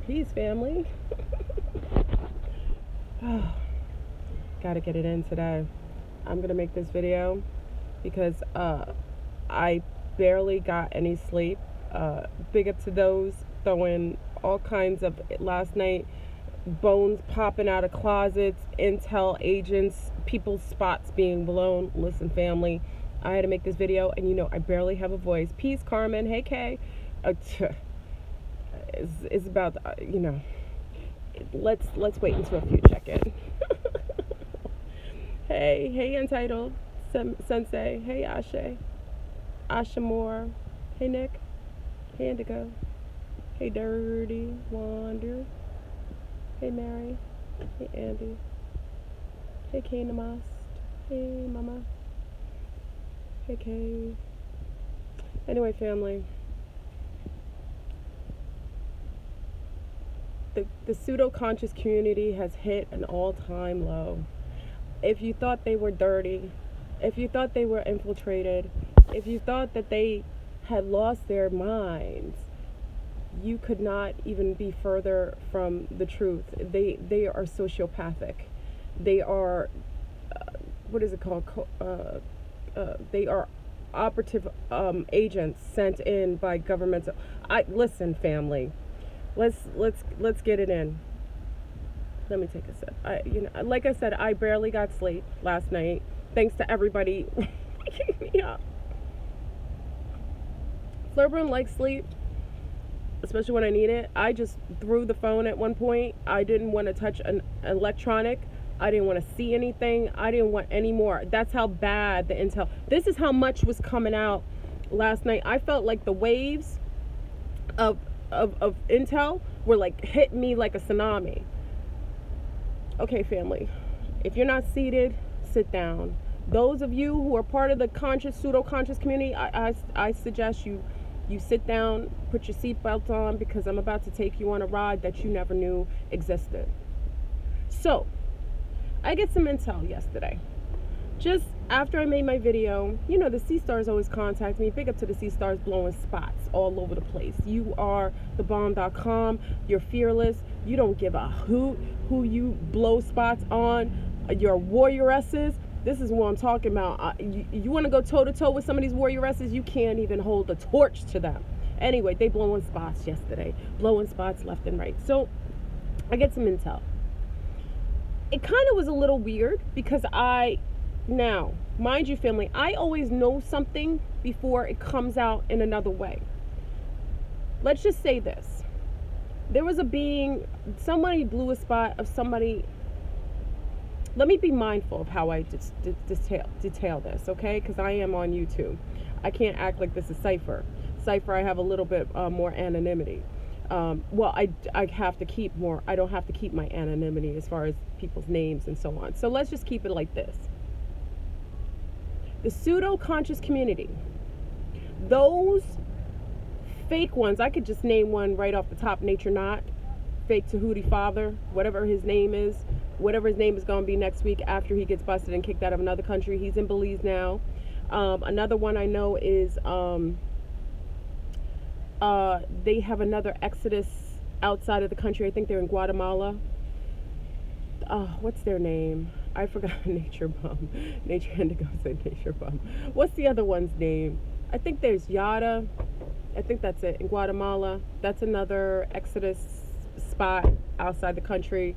Peace, family. Oh, gotta get it in today. I'm gonna make this video because I barely got any sleep. Big up to those throwing all kinds of last night bones popping out of closets, intel agents, people's spots being blown. Listen, family, I had to make this video, and you know I barely have a voice. Peace, Carmen. Hey, Kay. It's about you know. Let's wait until a few check in. Hey, Entitled Sensei. Hey, Asha Moore. Hey, Nick. Hey, Indigo. Hey, Dirty Wander. Hey, Mary. Hey, Andy. Hey, Kay Namaste. Hey, Mama. Hey, Kay. Anyway, family. The pseudo-conscious community has hit an all-time low. If you thought they were dirty, if you thought they were infiltrated, if you thought that they had lost their minds, you could not even be further from the truth. They are sociopathic. They are, what is it called? They are operative agents sent in by governmental. Listen, family. Let's get it in. Let me take a sip. Like I said, I barely got sleep last night. Thanks to everybody waking me up. Flurburn likes sleep, especially when I need it. I just threw the phone at one point. I didn't want to touch an electronic. I didn't want to see anything. I didn't want any more. That's how bad the intel. This is how much was coming out last night. I felt like the waves of intel were like hitting me like a tsunami. Okay, family, if you're not seated, sit down. Those of you who are part of the conscious, pseudo-conscious community, I suggest you sit down, put your seatbelt on, because I'm about to take you on a ride that you never knew existed. So, I get some intel yesterday. Just after I made my video, you know, the Sea Stars always contact me. Big up to the Sea Stars blowing spots all over the place. You are thebomb.com. You're fearless. You don't give a hoot who you blow spots on. Your warrioresses. This is what I'm talking about. You want to go toe-to-toe with some of these warrioresses, you can't even hold a torch to them. Anyway, they blowing spots yesterday. Blowing spots left and right. So, I get some intel. It kind of was a little weird because now, mind you, family, I always know something before it comes out in another way. Let's just say this. There was a being, somebody blew a spot of somebody. Let me be mindful of how I detail this, okay? Because I am on YouTube. I can't act like this is Cypher. Cypher, I have a little bit more anonymity. Well, I have to keep more. I don't have to keep my anonymity as far as people's names and so on. So let's just keep it like this. The pseudo-conscious community, those fake ones, I could just name one right off the top, Nature Not, fake Tahuti Father, whatever his name is going to be next week after he gets busted and kicked out of another country. He's in Belize now. Another one I know is they have another exodus outside of the country. I think they're in Guatemala. What's their name? I forgot. Nature Bum. Nature Indigo said Nature Bum. What's the other one's name? I think there's Yada. I think that's it. In Guatemala. That's another exodus spot outside the country.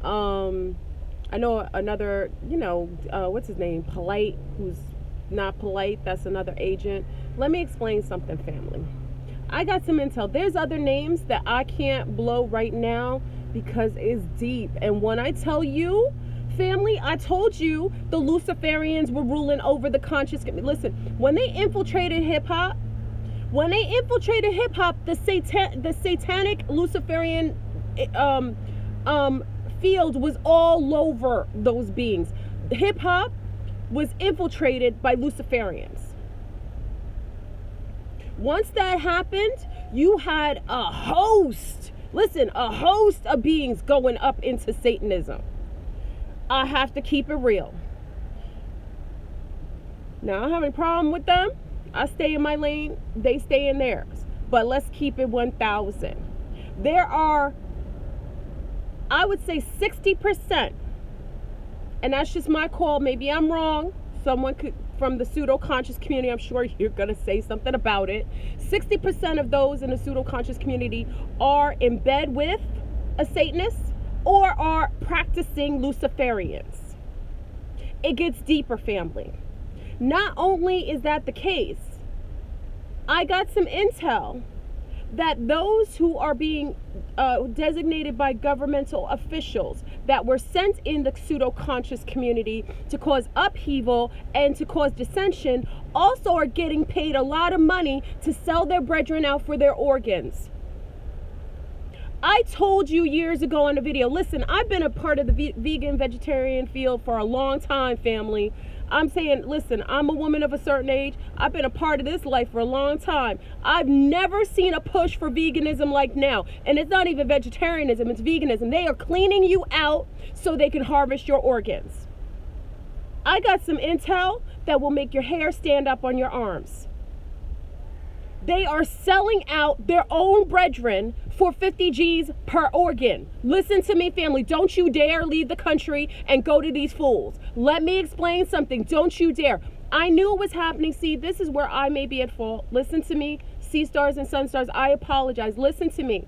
I know another, what's his name? Polite, who's not polite. That's another agent. Let me explain something, family. I got some intel. There's other names that I can't blow right now because it's deep. And when I tell you, family, I told you the Luciferians were ruling over the conscious. Listen, when they infiltrated hip-hop, the satanic Luciferian field was all over those beings. Hip-hop was infiltrated by Luciferians. Once that happened, you had a host of beings going up into Satanism. I have to keep it real. Now, I don't have any problem with them. I stay in my lane. They stay in theirs. But let's keep it 1,000. There are I would say 60%, and that's just my call, maybe I'm wrong, someone could from the pseudo-conscious community, I'm sure you're going to say something about it. 60% of those in the pseudo-conscious community are in bed with a Satanist or are practicing Luciferians. It gets deeper, family. Not only is that the case, I got some intel that those who are being designated by governmental officials that were sent in the pseudo-conscious community to cause upheaval and to cause dissension also are getting paid a lot of money to sell their brethren out for their organs. I told you years ago on the video, listen, I've been a part of the vegan vegetarian field for a long time, family. I'm saying, listen, I'm a woman of a certain age. I've been a part of this life for a long time. I've never seen a push for veganism like now. And it's not even vegetarianism, it's veganism. They are cleaning you out so they can harvest your organs. I got some intel that will make your hair stand up on your arms. They are selling out their own brethren for 50 G's per organ. Listen to me, family. Don't you dare leave the country and go to these fools. Let me explain something. Don't you dare. I knew it was happening. See, this is where I may be at fault. Listen to me. Sea stars and sun stars, I apologize. Listen to me.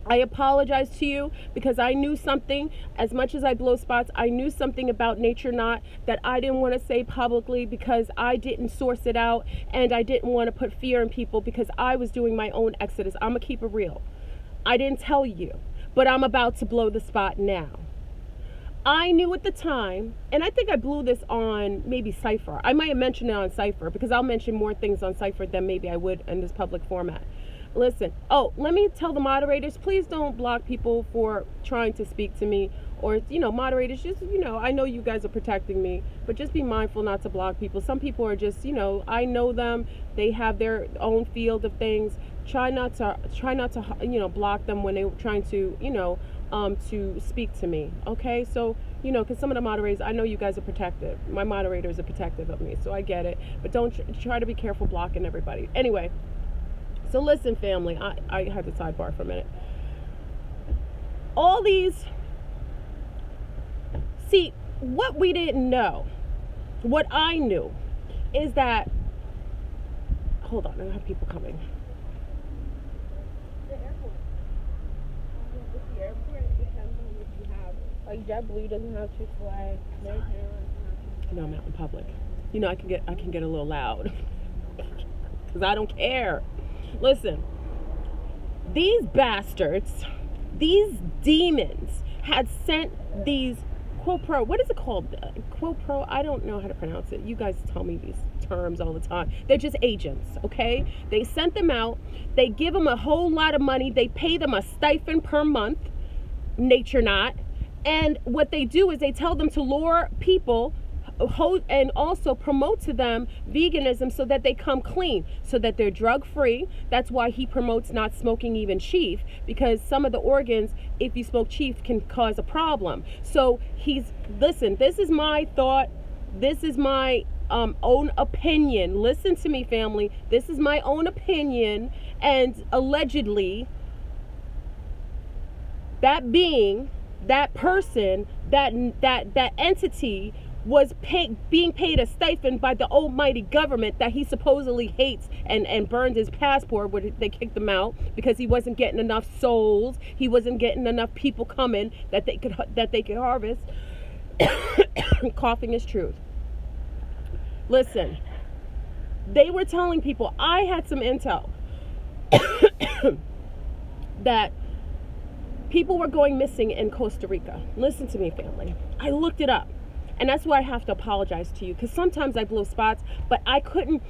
I apologize to you because I knew something. As much as I blow spots, I knew something about Nature Not that I didn't want to say publicly because I didn't source it out, and I didn't want to put fear in people because I was doing my own exodus. I'm going to keep it real. I didn't tell you, but I'm about to blow the spot now. I knew at the time, and I think I blew this on maybe Cypher. I might have mentioned it on Cypher because I'll mention more things on Cypher than maybe I would in this public format. Listen, oh, let me tell the moderators, please don't block people for trying to speak to me, or, you know, moderators, just, you know, I know you guys are protecting me, but just be mindful not to block people. Some people are just, you know, I know them, they have their own field of things. Try not to, you know, block them when they're trying to, you know, to speak to me, okay? So, you know, because some of the moderators, I know you guys are protective. My moderators are protective of me, so I get it, but don't try to be careful blocking everybody. Anyway. So listen, family, I had to sidebar for a minute. All these, see, what we didn't know, what I knew, is that, hold on, I have people coming. The airport. The airport depends on what you have. Like JetBlue doesn't have Chick-fil-A. No, Mountain Public. You know, I can get a little loud because I don't care. Listen, these bastards, these demons had sent these what is it called? Quo-pro, I don't know how to pronounce it. You guys tell me these terms all the time. They're just agents, okay? They sent them out. They give them a whole lot of money. They pay them a stipend per month, Nature Not. And what they do is they tell them to lure people and also promote to them veganism so that they come clean, so that they're drug free. That's why he promotes not smoking even chief, because some of the organs, if you smoke chief, can cause a problem. So listen, this is my thought, this is my own opinion. Listen to me, family, this is my own opinion. And allegedly that being, that person, that entity was being paid a stipend by the almighty government that he supposedly hates and burned his passport where they kicked him out because he wasn't getting enough souls. He wasn't getting enough people coming that they could harvest. Coughing is truth. Listen, they were telling people, I had some intel that people were going missing in Costa Rica. Listen to me, family. I looked it up. And that's why I have to apologize to you, because sometimes I blow spots, but I couldn't,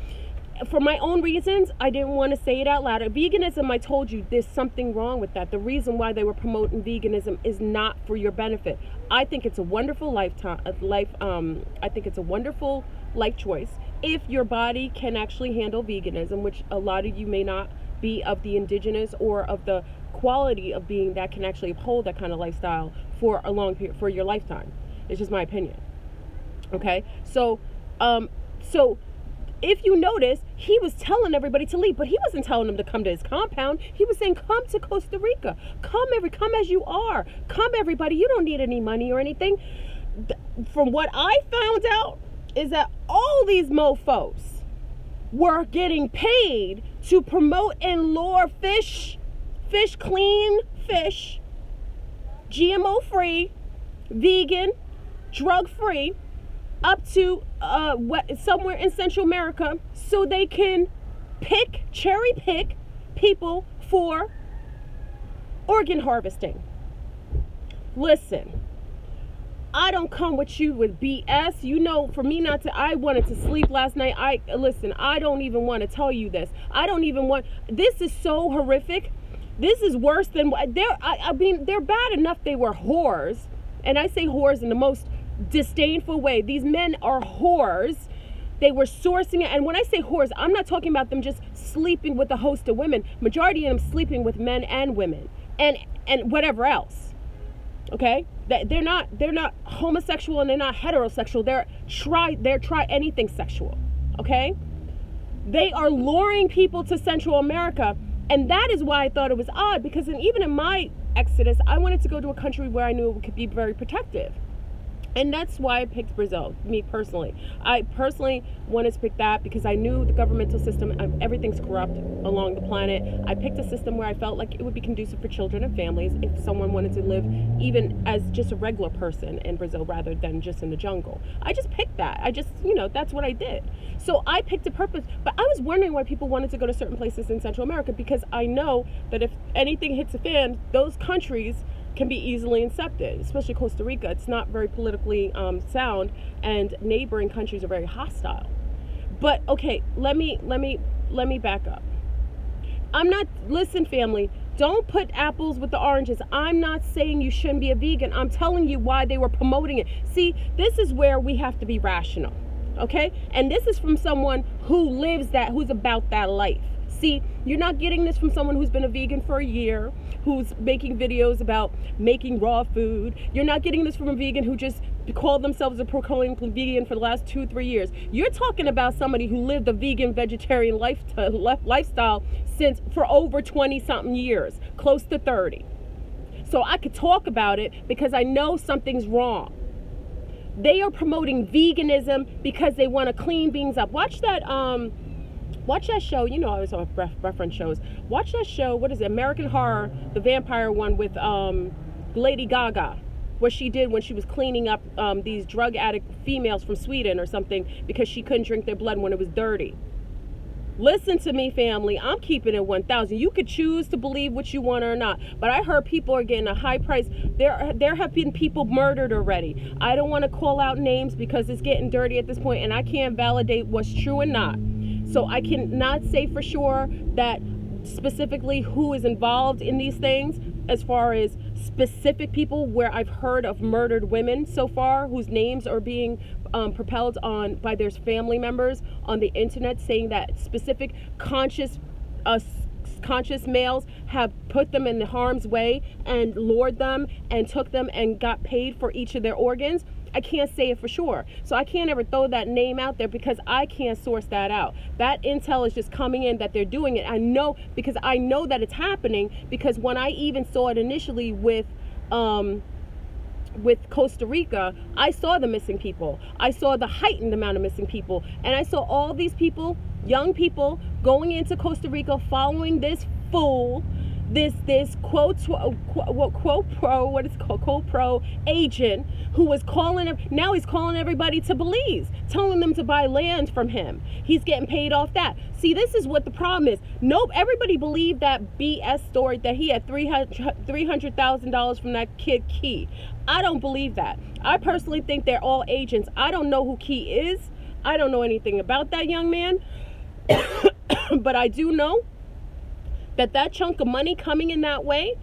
for my own reasons, I didn't want to say it out loud. Veganism, I told you, there's something wrong with that. The reason why they were promoting veganism is not for your benefit. I think it's a wonderful I think it's a wonderful life choice if your body can actually handle veganism, which a lot of you may not be of the indigenous or of the quality of being that can actually uphold that kind of lifestyle for a long period, for your lifetime. It's just my opinion. Okay, so if you notice, he was telling everybody to leave, but he wasn't telling them to come to his compound. He was saying, come to Costa Rica. Come as you are. Come everybody. You don't need any money or anything. From what I found out is that all these mofos were getting paid to promote and lure clean fish, GMO free, vegan, drug free, up to somewhere in Central America, so they can cherry pick people for organ harvesting. Listen, I don't come with you with BS. You know, for me not to, I wanted to sleep last night. Listen, I don't even want to tell you this. This is so horrific. This is worse than, I mean, they're bad enough they were whores. And I say whores in the most disdainful way. These men are whores. They were sourcing it. And when I say whores, I'm not talking about them just sleeping with a host of women. Majority of them sleeping with men and women and whatever else. Okay? They're not homosexual and they're not heterosexual. They're try anything sexual. Okay? They are luring people to Central America, and that is why I thought it was odd, because even in my exodus, I wanted to go to a country where I knew it could be very protective. And that's why I picked Brazil, me personally. I personally wanted to pick that because I knew the governmental system, everything's corrupt along the planet. I picked a system where I felt like it would be conducive for children and families if someone wanted to live even as just a regular person in Brazil rather than just in the jungle. I just picked that. That's what I did. So I picked a purpose, but I was wondering why people wanted to go to certain places in Central America, because I know that if anything hits a fan, those countries can be easily incepted, especially Costa Rica. It's not very politically sound, and neighboring countries are very hostile. But okay, let me back up. Listen, family, don't put apples with the oranges. I'm not saying you shouldn't be a vegan. I'm telling you why they were promoting it. See, this is where we have to be rational, okay? And this is from someone who's about that life. See, you're not getting this from someone who's been a vegan for a year, who's making videos about making raw food. You're not getting this from a vegan who just called themselves a proclaimed vegan for the last 2-3 years. You're talking about somebody who lived a vegan vegetarian lifestyle for over 20-something years, close to 30. So I could talk about it because I know something's wrong. They are promoting veganism because they want to clean beings up. Watch that show. You know, I always have reference shows. Watch that show. What is it? American Horror, the vampire one with Lady Gaga. What she did when she was cleaning up these drug addict females from Sweden or something because she couldn't drink their blood when it was dirty. Listen to me, family. I'm keeping it 1,000. You could choose to believe what you want or not, but I heard people are getting a high price. There have been people murdered already. I don't want to call out names because it's getting dirty at this point, and I can't validate what's true and not. So I cannot say for sure that specifically who is involved in these things, as far as specific people where I've heard of murdered women so far whose names are being propelled on by their family members on the internet, saying that specific conscious males have put them in harm's way and lured them and took them and got paid for each of their organs. I can't say it for sure. So I can't ever throw that name out there because I can't source that out. That intel is just coming in that they're doing it. I know because I know that it's happening, because when I even saw it initially with Costa Rica, I saw the missing people. I saw the heightened amount of missing people. And I saw all these people, young people, going into Costa Rica following this fool, this quote pro agent who was calling him. Now he's calling everybody to Belize, telling them to buy land from him. He's getting paid off that. See, this is what the problem is. Nope, everybody believed that BS story that he had $300,000 from that kid Key. I don't believe that. I personally think they're all agents. I don't know who Key is. I don't know anything about that young man. But I do know that chunk of money coming in that way,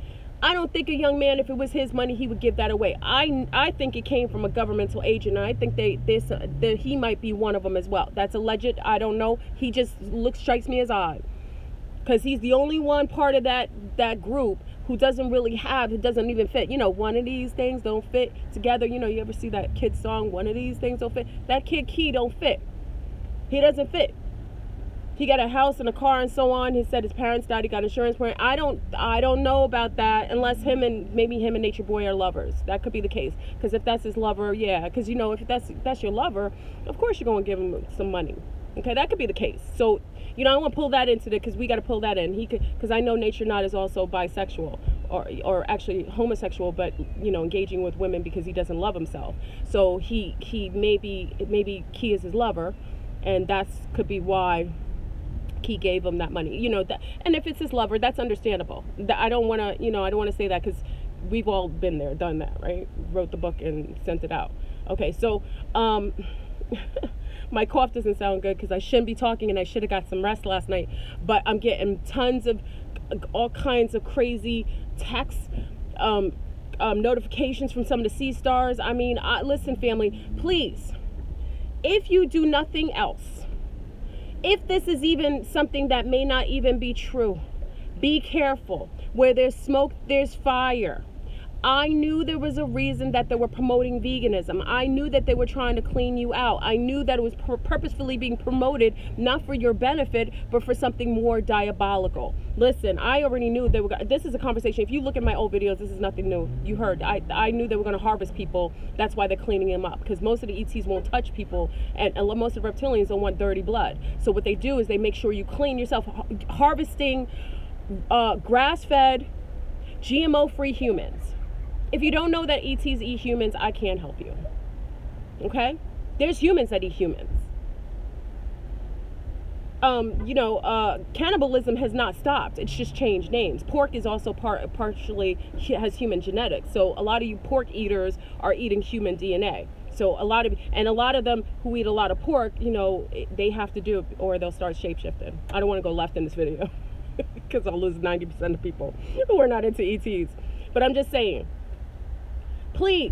I don't think a young man, if it was his money, he would give that away. I think it came from a governmental agent, and I think he might be one of them as well. That's alleged. I don't know. He just strikes me as odd, because he's the only one part of that group who doesn't even fit. You know, one of these things don't fit together. You know, you ever see that kid song, one of these things don't fit? That kid Key don't fit. He doesn't fit. He got a house and a car and so on. He said his parents died. He got insurance for it. I don't know about that unless maybe him and Nature Boy are lovers. That could be the case. Because if that's his lover, yeah. Because you know, if that's your lover, of course you're going to give him some money. Okay, that could be the case. So, you know, I want to pull that into it because we got to pull that in. He could, because I know Nature Knot is also bisexual or actually homosexual, but you know, engaging with women because he doesn't love himself. So he maybe Key is his lover, and that's could be why Key gave him that money. You know that, and if it's his lover, that's understandable. I don't want to say that because we've all been there, done that, right? Wrote the book and sent it out. Okay, so my cough doesn't sound good because I shouldn't be talking and I should have got some rest last night, but I'm getting tons of all kinds of crazy texts, notifications from some of the sea stars. I mean, listen, family, please, if you do nothing else, if this is even something that may not even be true, be careful. Where there's smoke, there's fire. I knew there was a reason that they were promoting veganism. I knew that they were trying to clean you out. I knew that it was purposefully being promoted, not for your benefit, but for something more diabolical. Listen, I already knew they were. This is a conversation. If you look at my old videos, this is nothing new. You heard. I knew they were going to harvest people. That's why they're cleaning them up. Because most of the ETs won't touch people, and most of the reptilians don't want dirty blood. So what they do is they make sure you clean yourself, harvesting grass-fed, GMO-free humans. If you don't know that ETs eat humans, I can't help you. Okay? There's humans that eat humans. Cannibalism has not stopped. It's just changed names. Pork is also partially has human genetics. So a lot of you pork eaters are eating human DNA. So a lot of them who eat a lot of pork, you know, they have to do it or they'll start shapeshifting. I don't want to go left in this video because I'll lose 90% of people who are not into ETs. But I'm just saying, please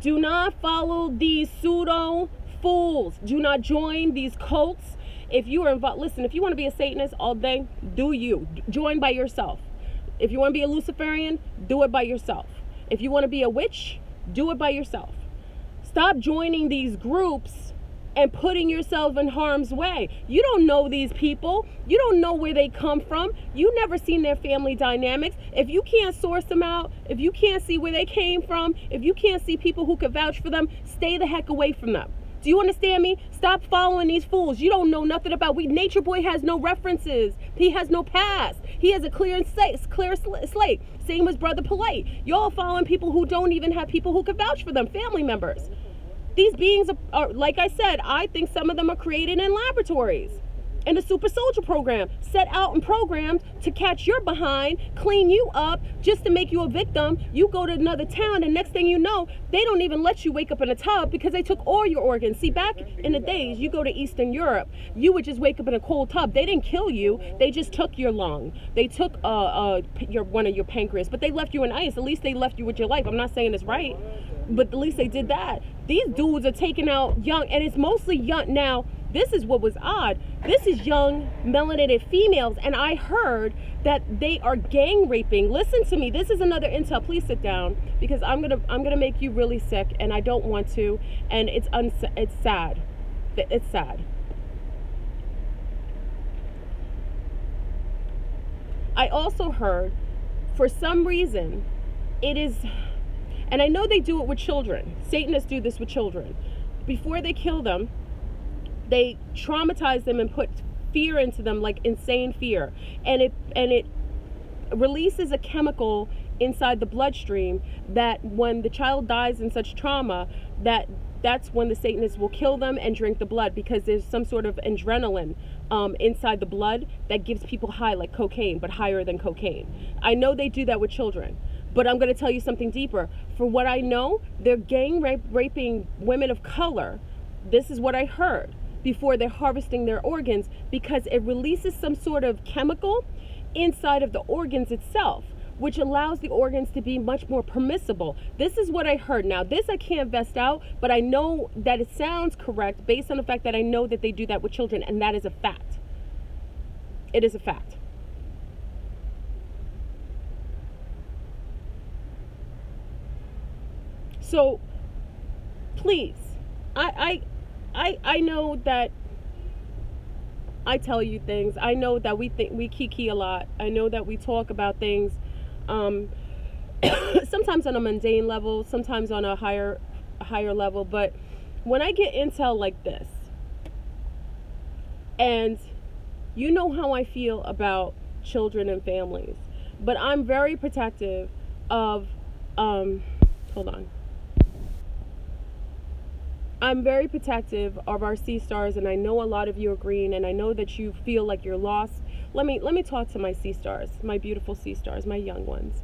do not follow these pseudo fools. Do not join these cults. If you are involved, listen, if you want to be a Satanist all day, do you. Join by yourself. If you want to be a Luciferian, do it by yourself. If you want to be a witch, do it by yourself. Stop joining these groups and putting yourself in harm's way. You don't know these people. You don't know where they come from. You've never seen their family dynamics. If you can't source them out, if you can't see where they came from, if you can't see people who could vouch for them, stay the heck away from them. Do you understand me? Stop following these fools. You don't know nothing about. Nature Boy has no references. He has no past. He has a clear slate. Same as Brother Polite. Y'all following people who don't even have people who could vouch for them, family members. These beings are, like I said, I think some of them are created in laboratories. And the Super Soldier program, set out and programmed to catch your behind, clean you up, just to make you a victim. You go to another town, and next thing you know, they don't even let you wake up in a tub because they took all your organs. See, back in the days, you go to Eastern Europe, you would just wake up in a cold tub. They didn't kill you. They just took your lung. They took one of your pancreas, but they left you in ice. At least they left you with your life. I'm not saying it's right, but at least they did that. These dudes are taking out young, and it's mostly young now. This is what was odd. This is young melanated females, and I heard that they are gang raping. Listen to me. This is another intel. Please sit down because I'm gonna make you really sick, and I don't want to. And it's sad. It's sad. I also heard, for some reason, it is, and I know they do it with children. Satanists do this with children. Before they kill them, they traumatize them and put fear into them, like insane fear, and it releases a chemical inside the bloodstream that when the child dies in such trauma, that's when the Satanists will kill them and drink the blood, because there's some sort of adrenaline inside the blood that gives people high, like cocaine, but higher than cocaine. I know they do that with children, but I'm going to tell you something deeper. For what I know, they're gang raping women of color. This is what I heard. Before they're harvesting their organs, because it releases some sort of chemical inside of the organs itself, which allows the organs to be much more permissible. This is what I heard. Now, this I can't vest out, but I know that it sounds correct based on the fact that I know that they do that with children, and that is a fact. It is a fact. So, please, I know that I tell you things. I know that we kiki a lot. I know that we talk about things, sometimes on a mundane level, sometimes on a higher level. But when I get intel like this, and you know how I feel about children and families, but I'm very protective of, hold on. I'm very protective of our sea stars, and I know a lot of you are green, and I know that you feel like you're lost. Let me talk to my sea stars, my beautiful sea stars, my young ones.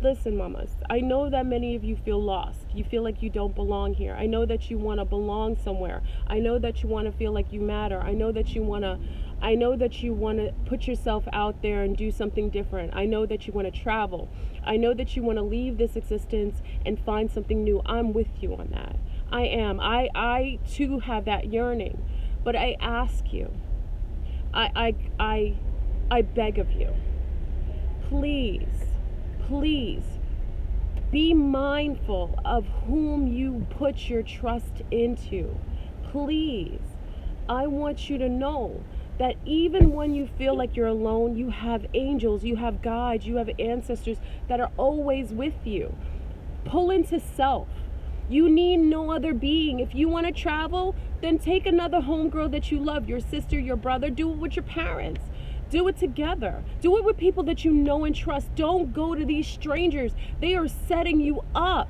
Listen, mamas, I know that many of you feel lost. You feel like you don't belong here. I know that you want to belong somewhere. I know that you want to feel like you matter. I know that you want to put yourself out there and do something different. I know that you want to travel. I know that you want to leave this existence and find something new. I'm with you on that. I am. I too have that yearning. But I ask you, I beg of you, please be mindful of whom you put your trust into. Please, I want you to know that even when you feel like you're alone, you have angels, you have guides, you have ancestors that are always with you. Pull into self. You need no other being. If you want to travel, then take another homegirl that you love, your sister, your brother. Do it with your parents. Do it together. Do it with people that you know and trust. Don't go to these strangers. They are setting you up.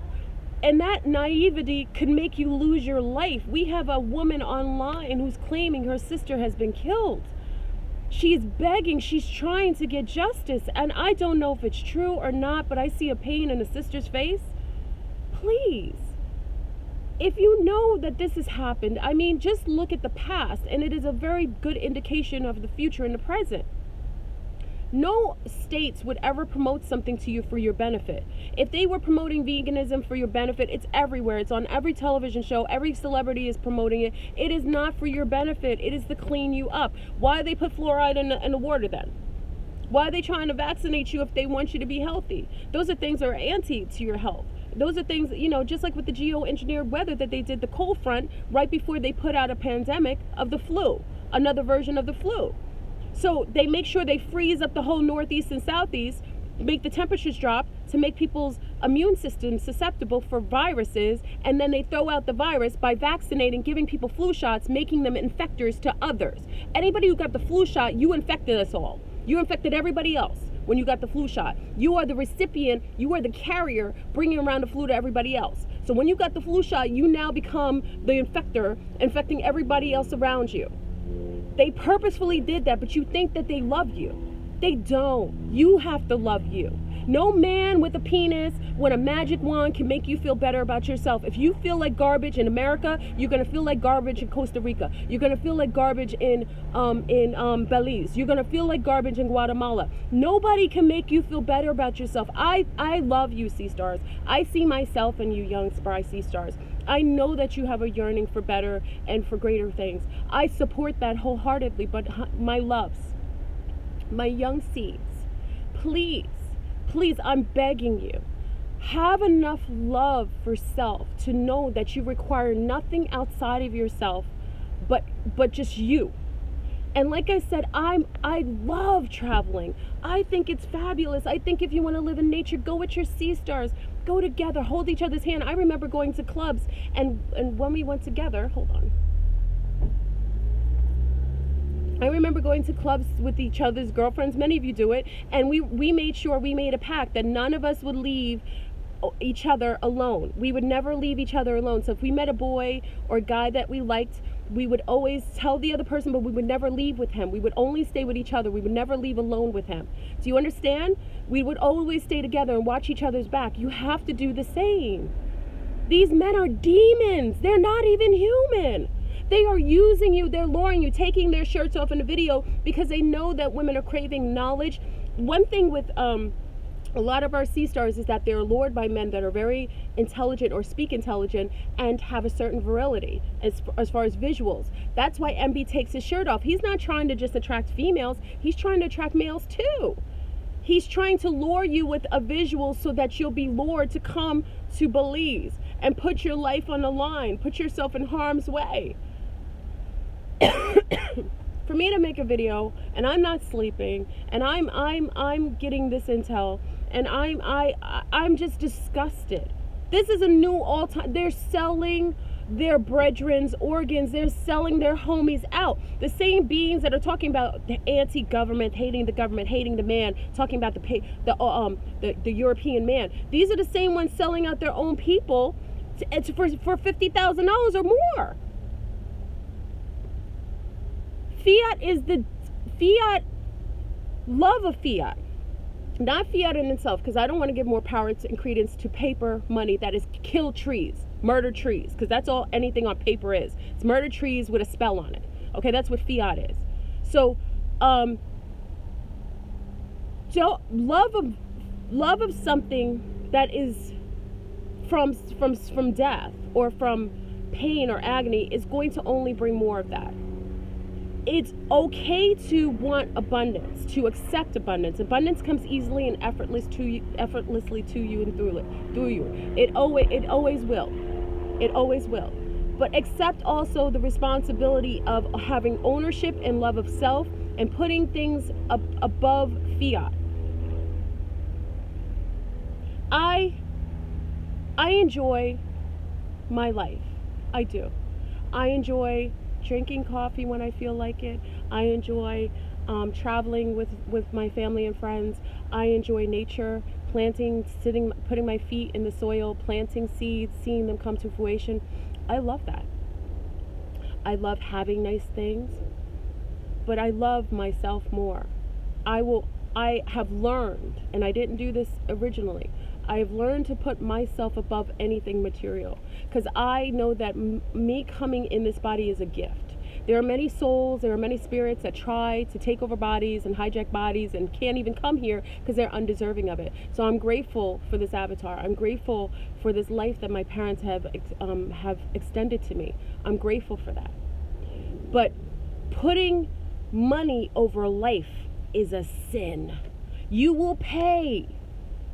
And that naivety could make you lose your life. We have a woman online who's claiming her sister has been killed. She's begging, she's trying to get justice. And I don't know if it's true or not, but I see a pain in a sister's face. Please, if you know that this has happened, I mean, just look at the past, and it is a very good indication of the future and the present. No states would ever promote something to you for your benefit. If they were promoting veganism for your benefit, it's everywhere. It's on every television show. Every celebrity is promoting it. It is not for your benefit. It is to clean you up. Why do they put fluoride in the water then? Why are they trying to vaccinate you if they want you to be healthy? Those are things that are anti to your health. Those are things, you know, just like with the geoengineered weather that they did, the cold front, right before they put out a pandemic of the flu, another version of the flu. So they make sure they freeze up the whole northeast and southeast, make the temperatures drop to make people's immune system susceptible for viruses, and then they throw out the virus by vaccinating, giving people flu shots, making them infectors to others. Anybody who got the flu shot, you infected us all. You infected everybody else. When you got the flu shot, you are the recipient, you are the carrier bringing around the flu to everybody else. So when you got the flu shot, you now become the infector, infecting everybody else around you. They purposefully did that, but you think that they love you. They don't. You have to love you. No man with a penis with a magic wand can make you feel better about yourself. If you feel like garbage in America, you're gonna feel like garbage in Costa Rica. You're gonna feel like garbage in Belize. You're gonna feel like garbage in Guatemala. Nobody can make you feel better about yourself. I love you, sea stars. I see myself in you, young spry sea stars. I know that you have a yearning for better and for greater things. I support that wholeheartedly, but my loves, my young seeds, please, I'm begging you, have enough love for self to know that you require nothing outside of yourself but just you. And like I said, I love traveling. I think it's fabulous. I think if you want to live in nature, go with your sea stars. Go together, hold each other's hand. I remember going to clubs, and when we went together, hold on. I remember going to clubs with each other's girlfriends. Many of you do it. And we made sure, we made a pact that none of us would leave each other alone. We would never leave each other alone. So if we met a boy or a guy that we liked, we would always tell the other person, but we would never leave with him. We would only stay with each other. We would never leave alone with him. Do you understand? We would always stay together and watch each other's back. You have to do the same. These men are demons. They're not even human. They are using you, they're luring you, taking their shirts off in a video because they know that women are craving knowledge. One thing with a lot of our sea stars is that they're lured by men that are very intelligent or speak intelligent and have a certain virility as far as visuals. That's why MB takes his shirt off. He's not trying to just attract females, he's trying to attract males too. He's trying to lure you with a visual so that you'll be lured to come to Belize and put your life on the line, put yourself in harm's way. for me to make a video, and I'm not sleeping, and I'm getting this intel, and I'm just disgusted. This is a new all-time. They're selling their Bredren's organs. They're selling their homies out. The same beings that are talking about the anti-government, hating the man, talking about the European man. These are the same ones selling out their own people for $50,000 or more. Fiat is the love of fiat. Not fiat in itself, because I don't want to give more power and credence to paper money that is kill trees, murder trees, because that's all anything on paper is. It's murder trees with a spell on it. Okay, that's what fiat is. So, love of something that is from death or from pain or agony is going to only bring more of that. It's okay to want abundance, to accept abundance. Abundance comes easily and effortlessly to you and through you. It always will. It always will. But accept also the responsibility of having ownership and love of self and putting things above fiat. I enjoy my life. I do. I enjoy drinking coffee when I feel like it. I enjoy traveling with my family and friends. I enjoy nature, planting, sitting, putting my feet in the soil, planting seeds, seeing them come to fruition. I love that. I love having nice things, but I love myself more. I have learned, and I didn't do this originally, I have learned to put myself above anything material, because I know that me coming in this body is a gift. There are many souls, there are many spirits that try to take over bodies and hijack bodies and can't even come here because they're undeserving of it. So I'm grateful for this avatar. I'm grateful for this life that my parents have extended to me. I'm grateful for that. But putting money over life is a sin. You will pay.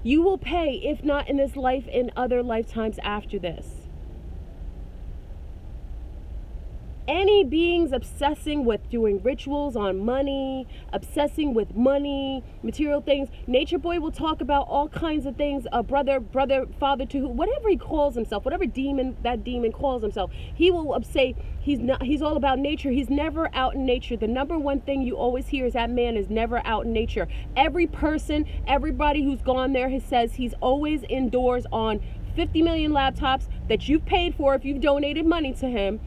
You will pay, if not in this life, in other lifetimes after this. Any beings obsessing with doing rituals on money, obsessing with money, material things, Nature Boy will talk about all kinds of things, brother, father to who, whatever he calls himself, whatever demon that demon calls himself, he will say he's all about nature. He's never out in nature. The number one thing you always hear is that man is never out in nature. Every person, everybody who's gone there says he's always indoors on 50 million laptops that you've paid for if you've donated money to him.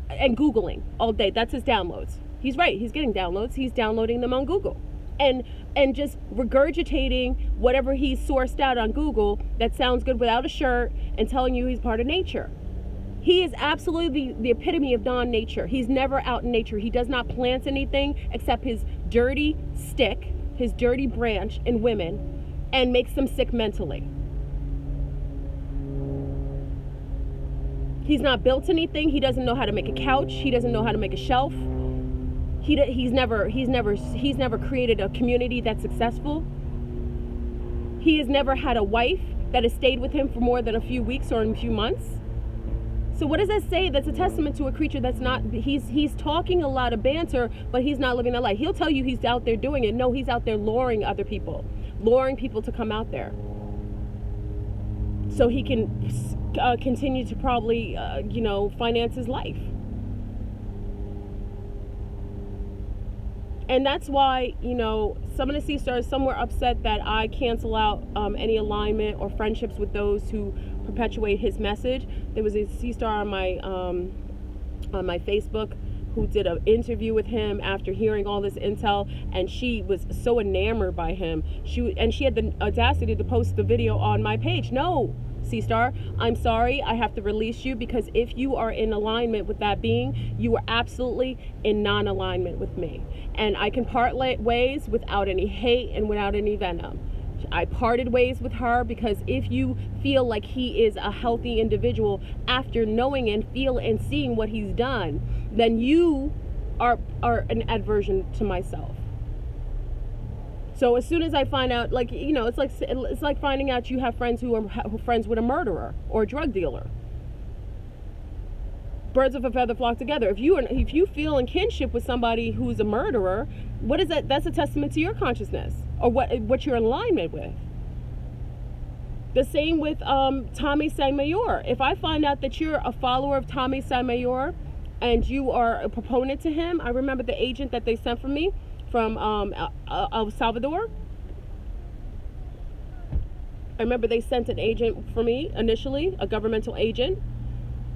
And Googling all day. That's his downloads. He's right. He's getting downloads. He's downloading them on Google. And just regurgitating whatever he's sourced out on Google that sounds good without a shirt and telling you he's part of nature. He is absolutely the epitome of non-nature. He's never out in nature. He does not plant anything except his dirty stick, his dirty branch in women, and makes them sick mentally. He's not built anything. He doesn't know how to make a couch. He doesn't know how to make a shelf. He's never created a community that's successful. He has never had a wife that has stayed with him for more than a few weeks or a few months. So what does that say? That's a testament to a creature that's not, he's talking a lot of banter, but he's not living that life. He'll tell you he's out there doing it. No, he's out there luring other people, luring people to come out there. So he can continue to probably, finance his life. And that's why, some of the sea stars, some were upset that I cancel out any alignment or friendships with those who perpetuate his message. There was a sea star on my Facebook who did an interview with him after hearing all this intel, and she was so enamored by him. She had the audacity to post the video on my page. No, Sea Star, I'm sorry, I have to release you, because if you are in alignment with that being, you are absolutely in non-alignment with me. And I can part ways without any hate and without any venom. I parted ways with her because if you feel like he is a healthy individual after knowing and seeing what he's done, then you are an aversion to myself. So as soon as I find out, it's like finding out you have friends who are friends with a murderer or a drug dealer. birds of a feather flock together. If you feel in kinship with somebody who's a murderer, what is that? That's a testament to your consciousness, or what you're in alignment with. The same with Tommy Sotomayor. If I find out that you're a follower of Tommy Sotomayor and you are a proponent to him, I remember the agent that they sent for me from El Salvador. I remember they sent an agent for me initially, a governmental agent,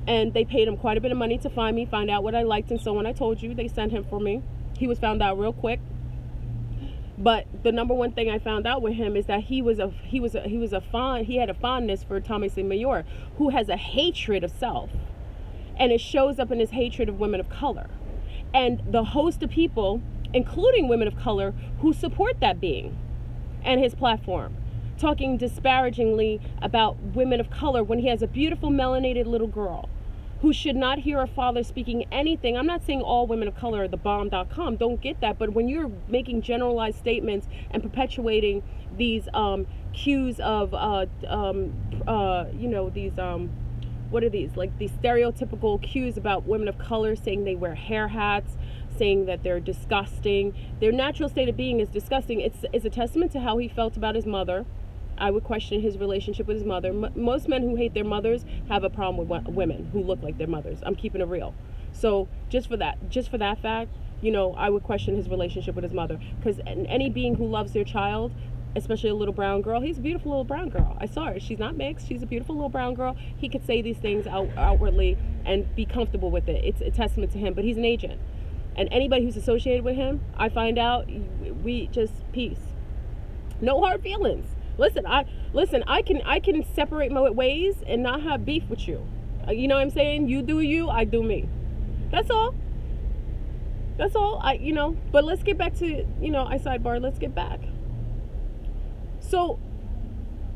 and they paid him quite a bit of money to find me, find out what I liked and so on. I told you, they sent him for me. He was found out real quick. But the number one thing I found out with him is that he had a fondness for Tommy Sotomayor, who has a hatred of self, and it shows up in his hatred of women of color, and the host of people, including women of color, who support that being and his platform, talking disparagingly about women of color when he has a beautiful melanated little girl who should not hear her father speaking anything. I'm not saying all women of color are the bomb.com, don't get that, but when you're making generalized statements and perpetuating these cues of you know, these what are these, like these stereotypical cues about women of color, saying they wear hair hats, saying that they're disgusting, their natural state of being is disgusting. It's a testament to how he felt about his mother. I would question his relationship with his mother. Most men who hate their mothers have a problem with women who look like their mothers. I'm keeping it real. So just for that fact, you know, I would question his relationship with his mother, because any being who loves their child, especially a little brown girl, he's a beautiful little brown girl. I saw her. She's not mixed. She's a beautiful little brown girl. He could say these things outwardly and be comfortable with it. It's a testament to him, but he's an agent. And anybody who's associated with him, I find out, we just peace. No hard feelings. Listen, I can separate my ways and not have beef with you. You know what I'm saying? You do you, I do me. That's all. That's all. You know, but let's get back to, you know, I sidebar, let's get back. So,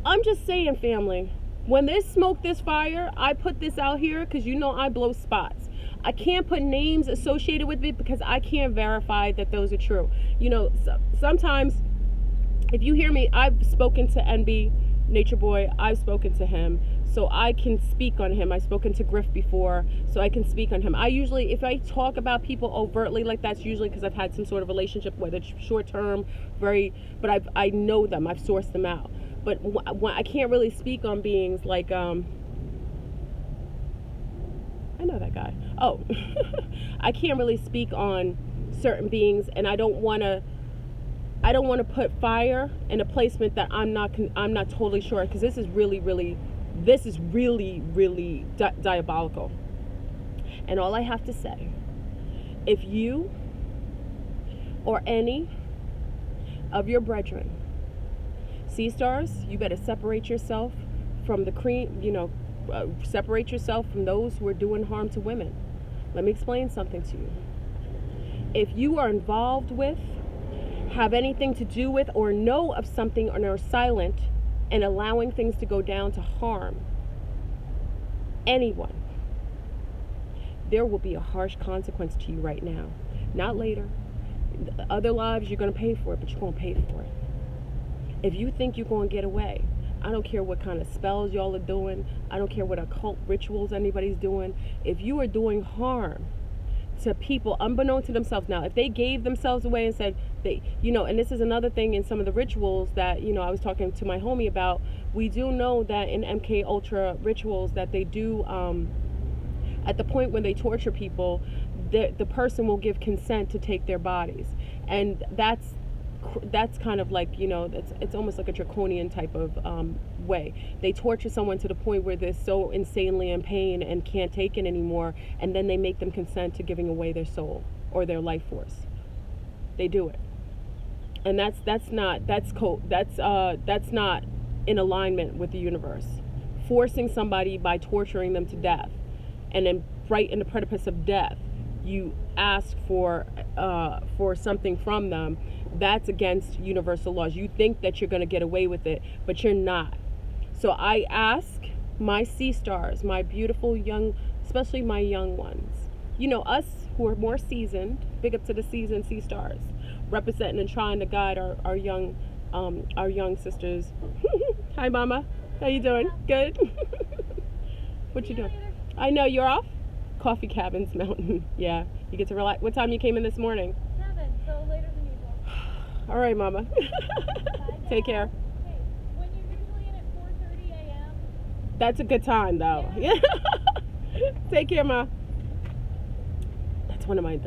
I'm just saying, family, when there's smoke, there's fire. I put this out here because, you know, I blow spots. I can't put names associated with it because I can't verify that those are true. You know, sometimes, if you hear me, I've spoken to NB, Nature Boy, I've spoken to him, so I can speak on him. I've spoken to Griff before, so I can speak on him. I usually, if I talk about people overtly like that's usually because I've had some sort of relationship, whether it's short term, but I know them, I've sourced them out. But I can't really speak on beings like, I know that guy. Oh, I can't really speak on certain beings, and I don't want to put fire in a placement that I'm not totally sure, because this is really diabolical. And all I have to say, if you or any of your brethren sea stars, you better separate yourself from the cream, you know, separate yourself from those who are doing harm to women. Let me explain something to you. If you are involved with, have anything to do with, or know of something, and are silent and allowing things to go down to harm anyone, there will be a harsh consequence to you right now, not later. Other lives, you're going to pay for it, but you're going to pay for it. If you think you're going to get away, I don't care what kind of spells y'all are doing, I don't care what occult rituals anybody's doing, if you are doing harm to people unbeknown to themselves. Now, if they gave themselves away and said they, you know, and this is another thing in some of the rituals that, you know, I was talking to my homie about, we do know that in MK Ultra rituals that they do, at the point when they torture people, the person will give consent to take their bodies. And that's kind of like, you know, it's almost like a draconian type of way. They torture someone to the point where they're so insanely in pain and can't take it anymore, and then they make them consent to giving away their soul or their life force. They do it, and that's not in alignment with the universe. Forcing somebody by torturing them to death, and then right in the precipice of death, you ask for something from them. That's against universal laws. You think that you're going to get away with it, but you're not. So I ask my sea stars, my beautiful young, especially my young ones, you know, us who are more seasoned, big up to the seasoned sea stars, representing and trying to guide our young sisters. Hi, Mama. How you doing? Good. What you doing? I know you're off. Coffee Cabins Mountain. Yeah, you get to relax. What time you came in this morning? 7, so later than usual. All right, Mama. Take care. Hey, when you're usually in at 4:30 a.m. That's a good time, though. Yeah. Take care, Ma. That's one of my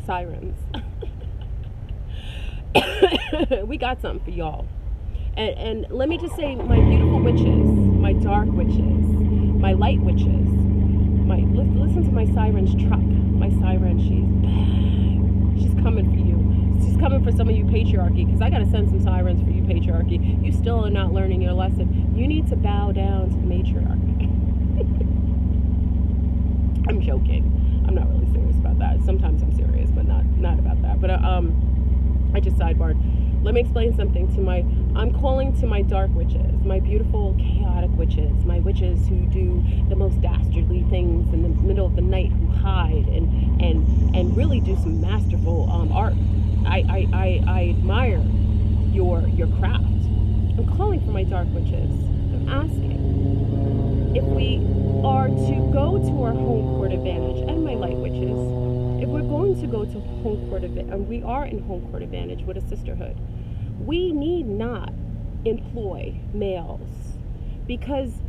sirens. We got something for y'all. And let me just say, my beautiful witches, my dark witches, my light witches, listen to my siren's truck. My siren, she's coming for you. She's coming for some of you patriarchy, because I got to send some sirens for you patriarchy. You still are not learning your lesson. You need to bow down to the matriarchy. I'm joking. I'm not really serious about that. Sometimes I'm serious, but not about that. But I just sidebarred. Let me explain something to I'm calling to my dark witches, my beautiful chaotic witches, my witches who do the most dastardly things in the middle of the night, who hide and really do some masterful art. I admire your craft. I'm calling for my dark witches. I'm asking if we are to go to our home court advantage, and my light witches, if we're going to go to home court advantage, and we are in home court advantage with a sisterhood, we need not employ males, because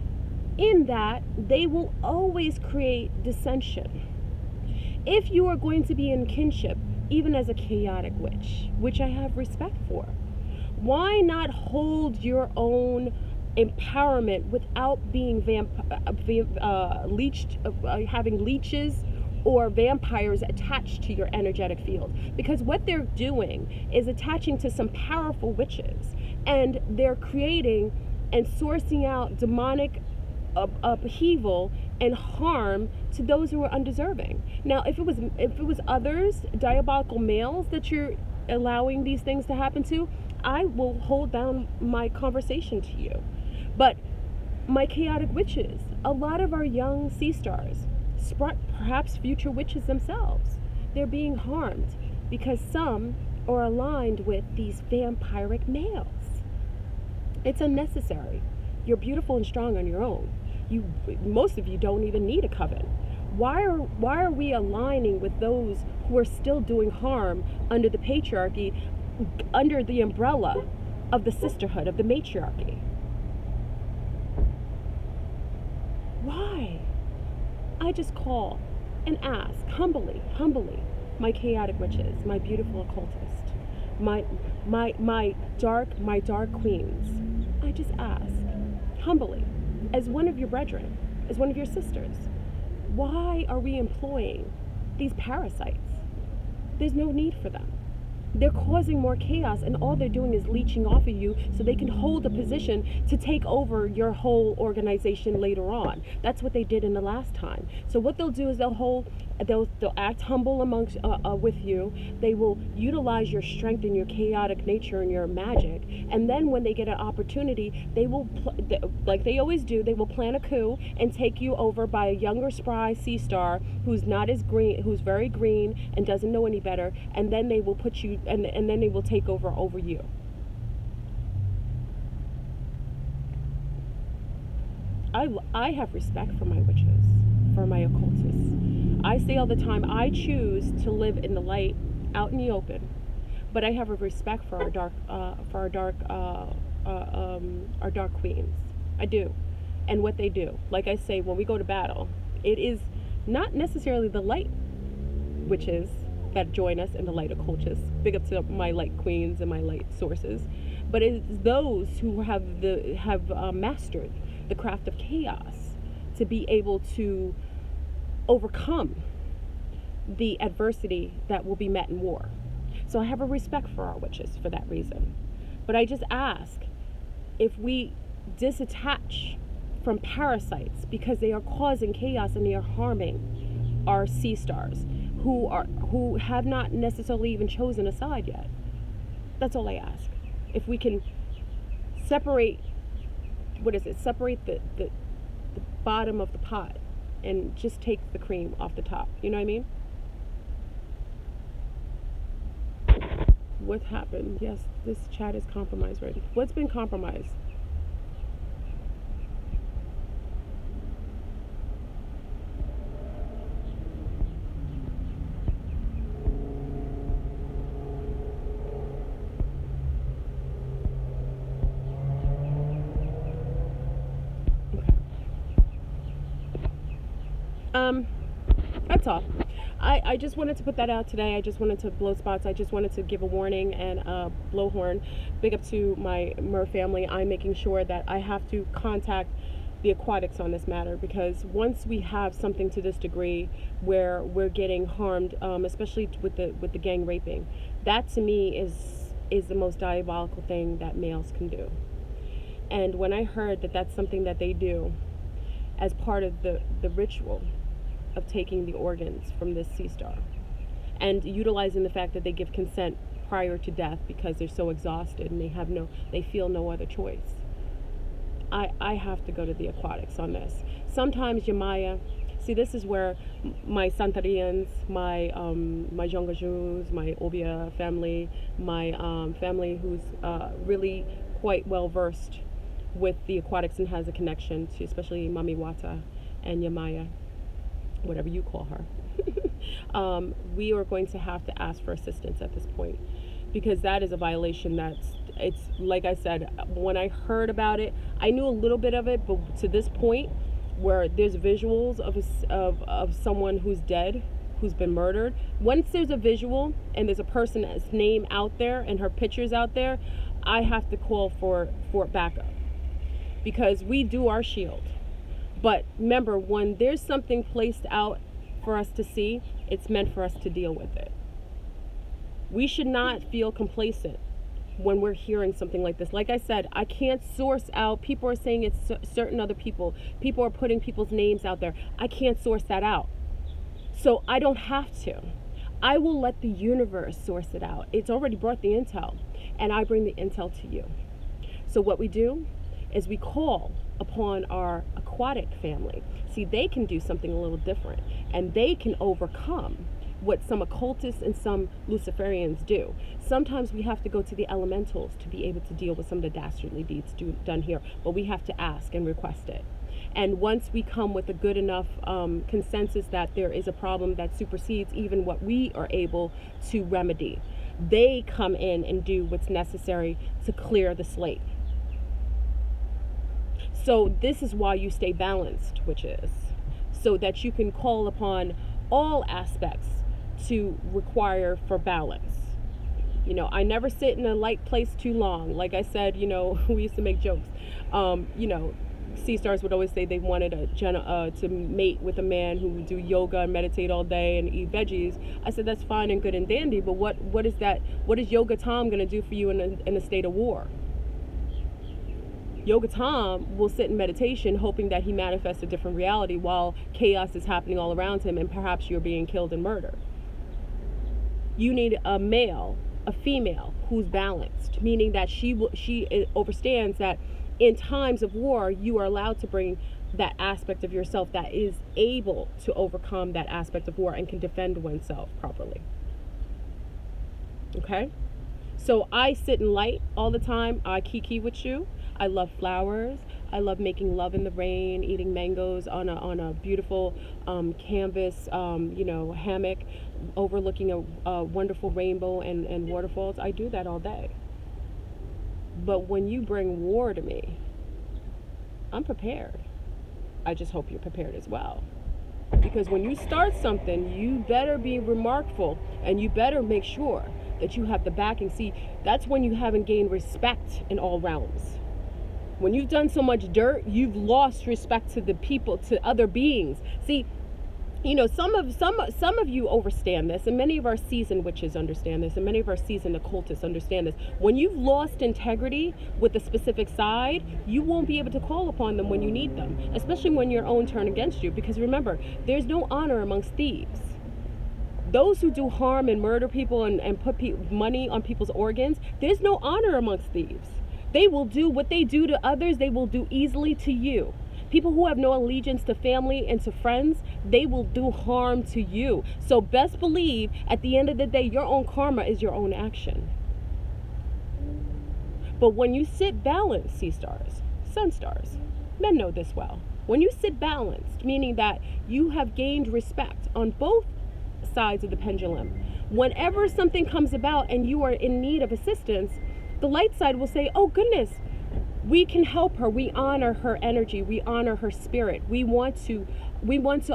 in that they will always create dissension. If you are going to be in kinship, even as a chaotic witch, which I have respect for, why not hold your own empowerment without being having leeches or vampires attached to your energetic field? Because what they're doing is attaching to some powerful witches, and they're creating and sourcing out demonic upheaval and harm to those who are undeserving. Now, if it was others, diabolical males, that you're allowing these things to happen to, I will hold down my conversation to you. But my chaotic witches, a lot of our young sea stars, perhaps future witches themselves, they're being harmed because some are aligned with these vampiric males. It's unnecessary. You're beautiful and strong on your own. Most of you don't even need a coven. Why are we aligning with those who are still doing harm under the patriarchy, under the umbrella of the sisterhood, of the matriarchy? Why? I just call and ask humbly, my chaotic witches, my beautiful occultist, my dark queens. I just ask humbly, as one of your brethren, as one of your sisters, why are we employing these parasites? There's no need for them. They're causing more chaos, and all they're doing is leeching off of you so they can hold a position to take over your whole organization later on. That's what they did in the last time. So what they'll do is they'll act humble amongst with you. They will utilize your strength and your chaotic nature and your magic, and then when they get an opportunity, they will, like they always do, they will plan a coup and take you over by a younger spry sea star who's not as green, who's very green and doesn't know any better, and then they will put you, and then they will take over you. I have respect for my witches, for my occultists. I say all the time, I choose to live in the light, out in the open, but I have a respect for our dark queens. I do, and what they do. Like I say, when we go to battle, it is not necessarily the light witches that join us in the light occultists. Big up to my light queens and my light sources, but it's those who have mastered the craft of chaos to be able to overcome the adversity that will be met in war. So I have a respect for our witches for that reason. But I just ask, if we disattach from parasites because they are causing chaos and they are harming our sea stars who have not necessarily even chosen a side yet. That's all I ask. If we can separate, separate the bottom of the pot and just take the cream off the top. You know what I mean? What happened? Yes, this chat is compromised already. What's been compromised? That's all. I just wanted to put that out today. I just wanted to blow spots. I just wanted to give a warning and a blowhorn. Big up to my Mer family. I'm making sure that I have to contact the aquatics on this matter, because once we have something to this degree where we're getting harmed, especially with the gang raping, that to me is the most diabolical thing that males can do. And when I heard that that's something that they do as part of the ritual of taking the organs from this sea star and utilizing the fact that they give consent prior to death because they're so exhausted and they feel no other choice, I have to go to the aquatics on this. Sometimes Yamaya, see, this is where my Santarians, my Jongajus, my Obia family, my family who's really quite well versed with the aquatics and has a connection to especially Mami Wata and Yamaya, whatever you call her. We are going to have to ask for assistance at this point, because that is a violation. It's like I said, when I heard about it, I knew a little bit of it, but to this point where there's visuals of someone who's dead, who's been murdered, once there's a visual and there's a person's name out there and her picture's out there, I have to call for backup, because we do our shield. But remember, when there's something placed out for us to see, it's meant for us to deal with it. We should not feel complacent when we're hearing something like this. Like I said, I can't source out. People are saying it's certain other people. People are putting people's names out there. I can't source that out. So I don't have to. I will let the universe source it out. It's already brought the intel, and I bring the intel to you. So what we do is we call upon our aquatic family. See, they can do something a little different, and they can overcome what some occultists and some Luciferians do. Sometimes we have to go to the elementals to be able to deal with some of the dastardly deeds done here, but we have to ask and request it. And once we come with a good enough consensus that there is a problem that supersedes even what we are able to remedy, they come in and do what's necessary to clear the slate. So this is why you stay balanced, witches, so that you can call upon all aspects to require for balance. You know, I never sit in a light place too long. Like I said, you know, we used to make jokes. You know, sea stars would always say they wanted to mate with a man who would do yoga and meditate all day and eat veggies. I said, that's fine and good and dandy, but what is that? What is Yoga Tom going to do for you in a state of war? Yoga Tom will sit in meditation hoping that he manifests a different reality while chaos is happening all around him and perhaps you're being killed and murdered. You need a male, a female who's balanced, meaning that she understands that in times of war, you are allowed to bring that aspect of yourself that is able to overcome that aspect of war and can defend oneself properly. Okay? So I sit in light all the time. I kiki with you. I love flowers. I love making love in the rain, eating mangoes on a beautiful canvas, you know, hammock, overlooking a wonderful rainbow and waterfalls. I do that all day. But when you bring war to me, I'm prepared. I just hope you're prepared as well. Because when you start something, you better be remarkable and you better make sure that you have the backing. See, that's when you haven't gained respect in all realms. When you've done so much dirt, you've lost respect to the people, to other beings. See, you know, some of you understand this, and many of our seasoned witches understand this, and many of our seasoned occultists understand this. When you've lost integrity with a specific side, you won't be able to call upon them when you need them, especially when your own turn against you. Because remember, there's no honor amongst thieves. Those who do harm and murder people and put money on people's organs, there's no honor amongst thieves. They will do what they do to others, they will do easily to you. People who have no allegiance to family and to friends, they will do harm to you. So best believe, at the end of the day, your own karma is your own action. But when you sit balanced, sea stars, sun stars, men know this well. When you sit balanced, meaning that you have gained respect on both sides of the pendulum, whenever something comes about and you are in need of assistance, the light side will say, oh goodness, We can help her. We honor her energy. We honor her spirit. We want to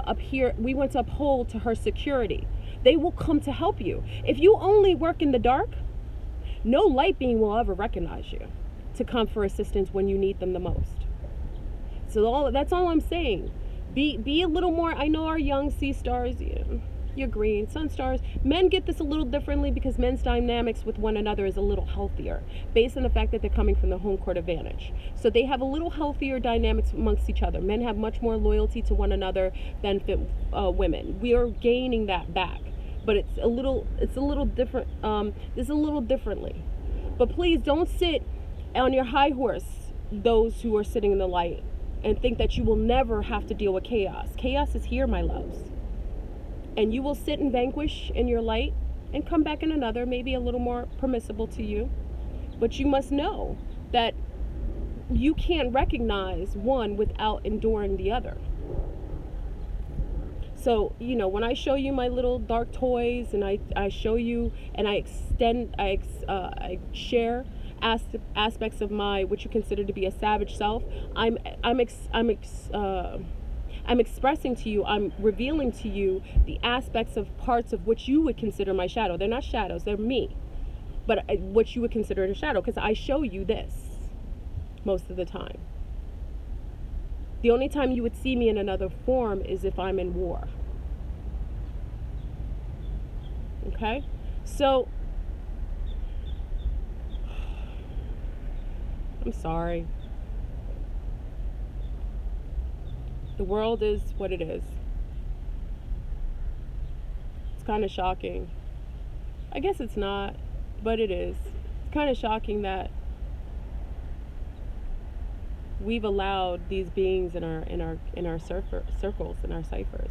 uphold to her security. They will come to help you. If you only work in the dark, no light being will ever recognize you to come for assistance when you need them the most. So that's all I'm saying. Be a little more. I know our young sea stars, you're green, sun stars. Men get this a little differently because men's dynamics with one another is a little healthier, based on the fact that they're coming from the home court advantage. So they have a little healthier dynamics amongst each other. Men have much more loyalty to one another than women. We are gaining that back, but it's a little different. It's a little differently. But please don't sit on your high horse, those who are sitting in the light, and think that you will never have to deal with chaos. Chaos is here, my loves. And you will sit and vanquish in your light and come back in another, maybe a little more permissible to you. But you must know that you can't recognize one without enduring the other. So, when I show you my little dark toys and I show you and I share aspects of my, what you consider to be a savage self, I'm expressing to you, I'm revealing to you the aspects of parts of which you would consider my shadow. They're not shadows, they're me. But what you would consider a shadow, because I show you this most of the time. The only time you would see me in another form is if I'm in war. Okay? So, I'm sorry. The world is what it is. It's kind of shocking. I guess it's not, but it is. It's kind of shocking that we've allowed these beings in our circles, in our ciphers.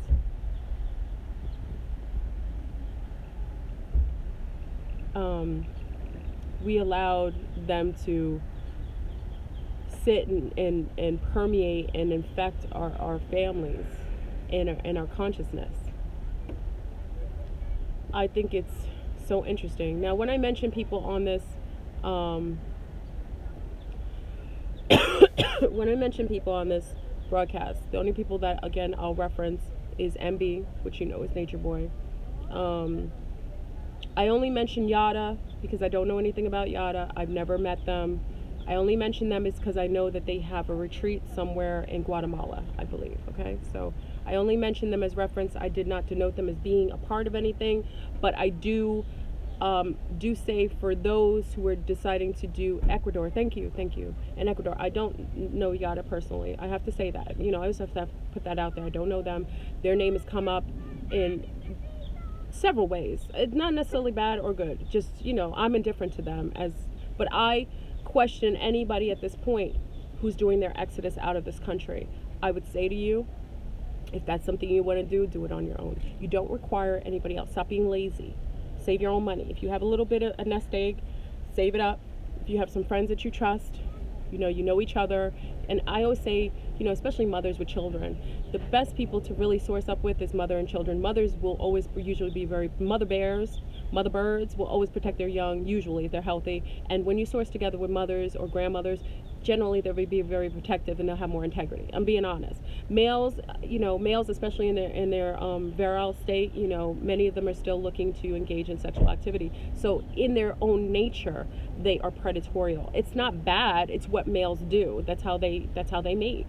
We allowed them to sit and permeate and infect our families and our consciousness. I think it's so interesting. Now, when I mention people on this, broadcast, the only people that, again, I'll reference is MB, which is Nature Boy. I only mention Yada because I don't know anything about Yada. I've never met them. I only mention them is because I know that they have a retreat somewhere in Guatemala, I believe, okay? So I only mention them as reference. I did not denote them as being a part of anything, but I do say for those who are deciding to do Ecuador, thank you, in Ecuador, I don't know Yada personally. I have to say that. I always have to put that out there. I don't know them. Their name has come up in several ways. It's not necessarily bad or good. Just, I'm indifferent to them, but I question anybody at this point who's doing their exodus out of this country. I would say to you, if that's something you want to do it on your own. You don't require anybody else. Stop being lazy. Save your own money. If you have a little bit of a nest egg, save it up. If you have some friends that you trust, you know each other. And I always say, especially mothers with children, the best people to really source up with is mother and children. Mothers will always usually be mother birds will always protect their young, usually if they're healthy. And when you source together with mothers or grandmothers, generally they'll be very protective and they'll have more integrity. I'm being honest. Males, especially in their virile state, many of them are still looking to engage in sexual activity. So in their own nature, they are predatorial. It's not bad. It's what males do. That's how they mate.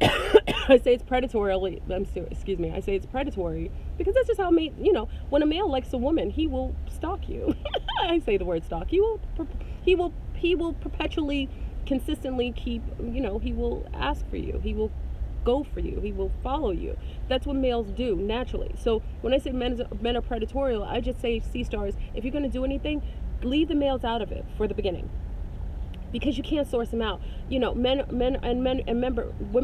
I say it's predatory. I say it's predatory because that's just how mate. When a male likes a woman, he will stalk you. I say the word stalk. He will perpetually, consistently keep. He will ask for you. He will go for you. He will follow you. That's what males do naturally. So when I say men are predatorial, I just say, sea stars, if you're going to do anything, leave the males out of it for the beginning. Because you can't source them out. Women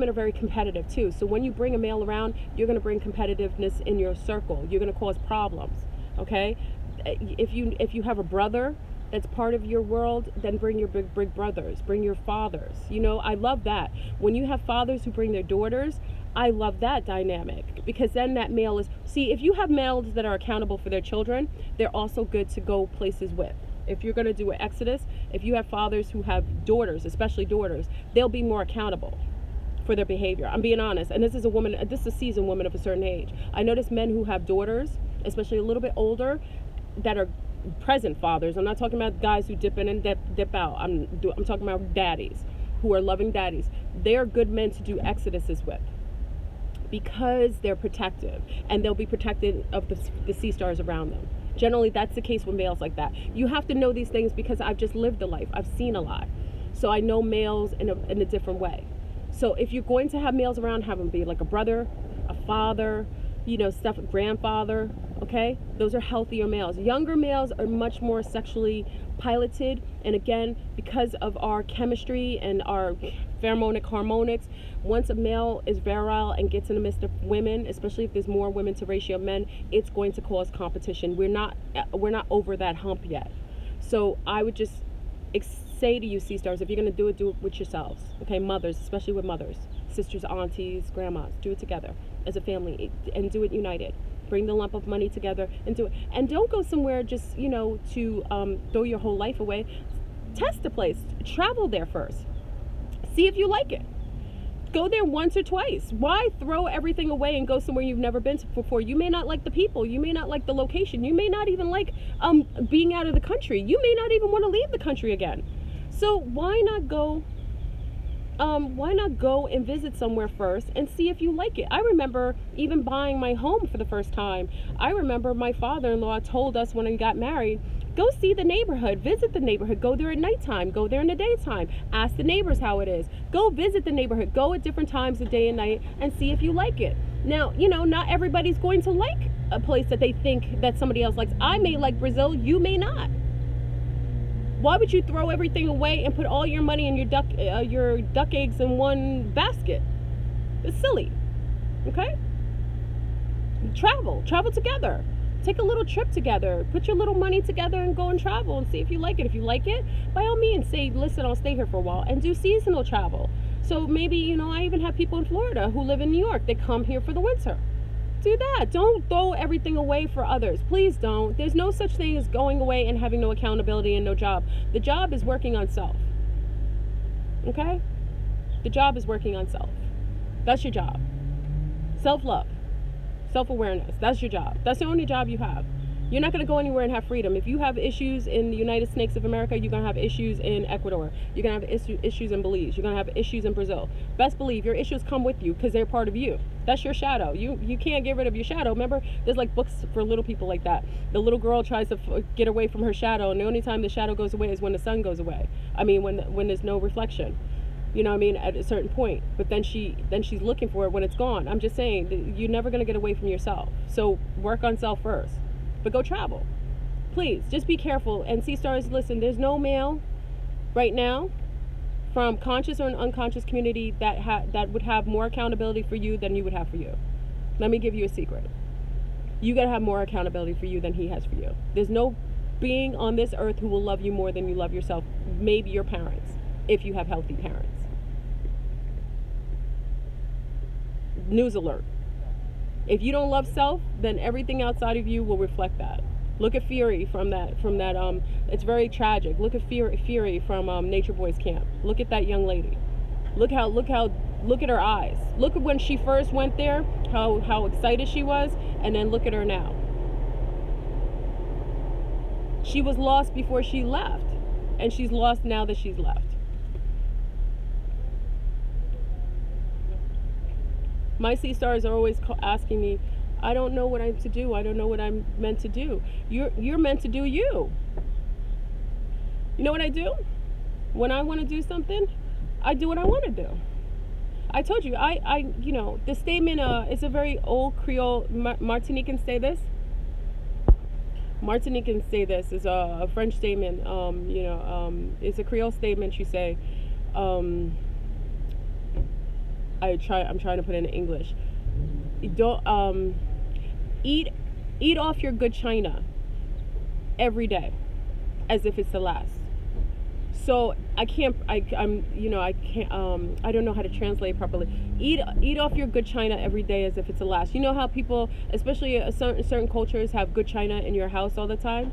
are very competitive too. So when you bring a male around, you're going to bring competitiveness in your circle. You're going to cause problems. Okay? If you have a brother that's part of your world, then bring your big brothers, bring your fathers. I love that. When you have fathers who bring their daughters, I love that dynamic because then that male is. See, if you have males that are accountable for their children, they're also good to go places with. if you're going to do an exodus, if you have fathers who have daughters, especially daughters, they'll be more accountable for their behavior. I'm being honest. And this is a seasoned woman of a certain age. I notice men who have daughters, especially a little bit older, that are present fathers. I'm not talking about guys who dip in and dip out. I'm talking about daddies who are loving daddies. They're good men to do exoduses with, because they're protective, and they'll be protected of the sea stars around them. Generally, that's the case with males like that. You have to know these things because I've just lived a life. I've seen a lot. So I know males in a different way. So if you're going to have males around, have them be like a brother, a father, you know, stuff, grandfather, okay? Those are healthier males. Younger males are much more sexually piloted, and again, because of our chemistry and our pheromonic harmonics, once a male is virile and gets in the midst of women, especially if there's more women to ratio of men, it's going to cause competition. We're not over that hump yet. So I would just say to you, sea stars, if you're going to do it with yourselves, okay? Mothers, especially with mothers, sisters, aunties, grandmas, do it together as a family, and do it united. Bring the lump of money together and do it. And don't go somewhere just, you know, to throw your whole life away. Test the place. Travel there first. See if you like it. Go there once or twice. Why throw everything away and go somewhere you've never been to before? You may not like the people. You may not like the location. You may not even like being out of the country. You may not even want to leave the country again. So why not go and visit somewhere first and see if you like it? I remember even buying my home for the first time. I remember my father-in-law told us when we got married, go see the neighborhood, visit the neighborhood, go there at nighttime, go there in the daytime, ask the neighbors how it is, go visit the neighborhood, go at different times of day and night and see if you like it. Now, you know, not everybody's going to like a place that they think that somebody else likes. I may like Brazil, you may not. Why would you throw everything away and put all your money and your duck eggs in one basket? It's silly, okay? Travel together. Take a little trip together. Put your little money together and go and travel and see if you like it. If you like it, by all means, say, listen, I'll stay here for a while, and do seasonal travel. So maybe, you know, I even have people in Florida who live in New York. They come here for the winter. Do that. Don't throw everything away for others. Please don't. There's no such thing as going away and having no accountability and no job. The job is working on self. Okay? The job is working on self. That's your job. Self-love. Self-awareness. That's your job. That's the only job you have. You're not going to go anywhere and have freedom. If you have issues in the United States of America, you're going to have issues in Ecuador. You're going to have issues in Belize. You're going to have issues in Brazil. Best believe your issues come with you because they're part of you. That's your shadow. You can't get rid of your shadow. Remember, there's like books for little people like that. The little girl tries to get away from her shadow, and the only time the shadow goes away is when the sun goes away. I mean, when there's no reflection. You know what I mean? At a certain point. But then she's looking for it when it's gone. I'm just saying, you're never going to get away from yourself. So work on self first. But go travel. Please, just be careful. And sea stars, listen, there's no male right now from conscious or an unconscious community that would have more accountability for you than you would have for you. Let me give you a secret. You got to have more accountability for you than he has for you. There's no being on this earth who will love you more than you love yourself. Maybe your parents, if you have healthy parents. News alert. If you don't love self, then everything outside of you will reflect that. Look at Fury from that it's very tragic. Look at Fury from Nature Boys Camp. Look at that young lady. Look at her eyes. Look at when she first went there, how excited she was, and then look at her now. She was lost before she left, and she's lost now that she's left. My sea stars are always asking me, I don't know what I'm to do. I don't know what I'm meant to do. You're meant to do you. You know what I do? When I want to do something, I do what I want to do. I told you, you know, the statement, it's a very old Creole, Martinicans say this. Martinicans say this, it's a French statement, you know, it's a Creole statement. You say, I'm trying to put it in English. Don't eat off your good china every day as if it's the last. So I don't know how to translate properly. Eat off your good china every day as if it's the last. You know how people, especially certain cultures, have good china in your house all the time?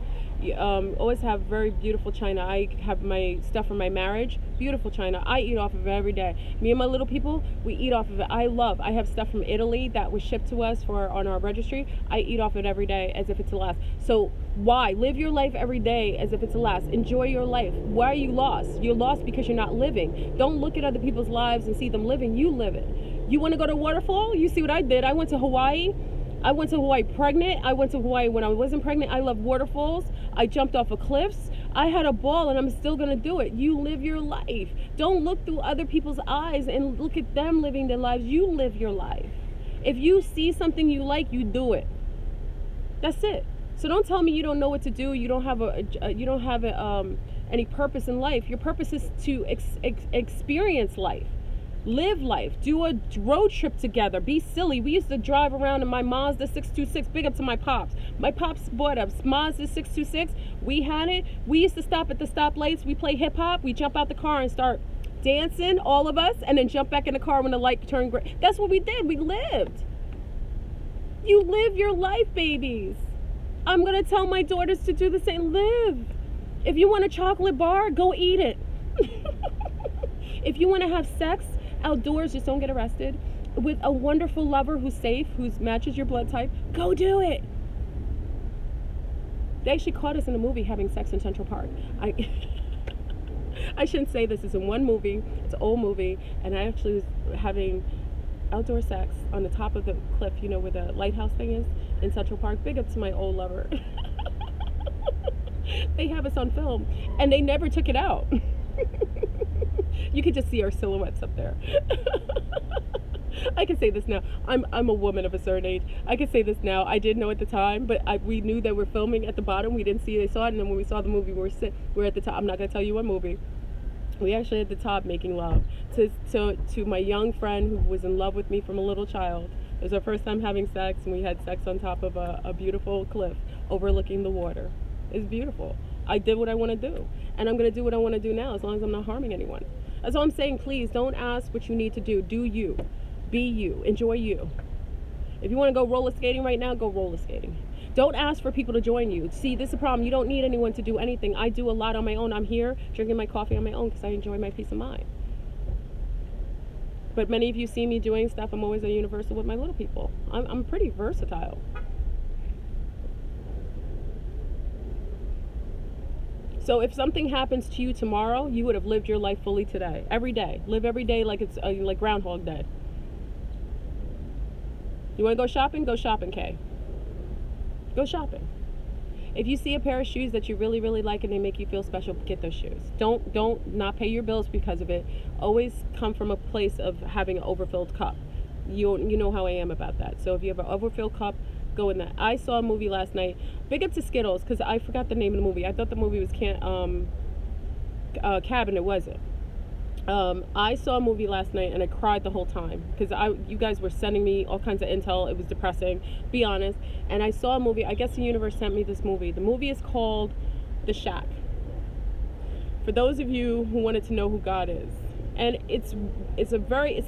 Always have very beautiful china. I have my stuff from my marriage, beautiful china. I eat off of it every day. Me and my little people, we eat off of it. I have stuff from Italy that was shipped to us for on our registry. I eat off it every day as if it's the last. So why live your life every day as if it's the last? Enjoy your life. Why are you lost? You're lost because you're not living. Don't look at other people's lives and see them living. You live it. You want to go to a waterfall? You see what I did. I went to Hawaii. I went to Hawaii pregnant. I went to Hawaii when I wasn't pregnant. I love waterfalls. I jumped off of cliffs. I had a ball, and I'm still going to do it. You live your life. Don't look through other people's eyes and look at them living their lives. You live your life. If you see something you like, you do it. That's it. So don't tell me you don't know what to do. You don't have any purpose in life. Your purpose is to experience life. Live life. Do a road trip together. Be silly. We used to drive around in my Mazda 626. Big up to my pops. My pops bought a Mazda 626. We had it. We used to stop at the stoplights. We play hip hop. We jump out the car and start dancing, all of us, and then jump back in the car when the light turned gray. That's what we did. We lived. You live your life, babies. I'm going to tell my daughters to do the same. Live. If you want a chocolate bar, go eat it. If you want to have sex outdoors, just don't get arrested, with a wonderful lover who's safe, who matches your blood type, go do it. They actually caught us in a movie having sex in Central Park. I shouldn't say this. It's in one movie. It's an old movie, and I actually was having outdoor sex on the top of the cliff, you know, where the lighthouse thing is in Central Park. Big up to my old lover. They have us on film, and they never took it out. You could just see our silhouettes up there. I can say this now. I'm a woman of a certain age. I can say this now. I didn't know at the time, but we knew that we're filming at the bottom. We didn't see they saw it, and then when we saw the movie, we're at the top. I'm not gonna tell you what movie. We actually at the top making love to my young friend who was in love with me from a little child. It was our first time having sex, and we had sex on top of a beautiful cliff overlooking the water. It's beautiful. I did what I want to do, and I'm gonna do what I want to do now, as long as I'm not harming anyone. That's all I'm saying. Please don't ask what you need to do. Do you. Be you. Enjoy you. If you want to go roller skating right now, go roller skating. Don't ask for people to join you. See, this is the problem. You don't need anyone to do anything. I do a lot on my own. I'm here drinking my coffee on my own because I enjoy my peace of mind. But many of you see me doing stuff. I'm always a universal with my little people. I'm pretty versatile. So if something happens to you tomorrow, you would have lived your life fully today. Every day. Live every day like it's like Groundhog Day. You want to go shopping? Go shopping, Kay. Go shopping. If you see a pair of shoes that you really, really like and they make you feel special, get those shoes. Don't not pay your bills because of it. Always come from a place of having an overfilled cup. You know how I am about that. So if you have an overfilled cup, go in that. I saw a movie last night. Big up to Skittles, because I forgot the name of the movie. I thought the movie was Cabin. It wasn't. I saw a movie last night and I cried the whole time because you guys were sending me all kinds of intel. It was depressing, be honest. And I saw a movie. I guess the universe sent me this movie. The movie is called The Shack. For those of you who wanted to know who God is, and it's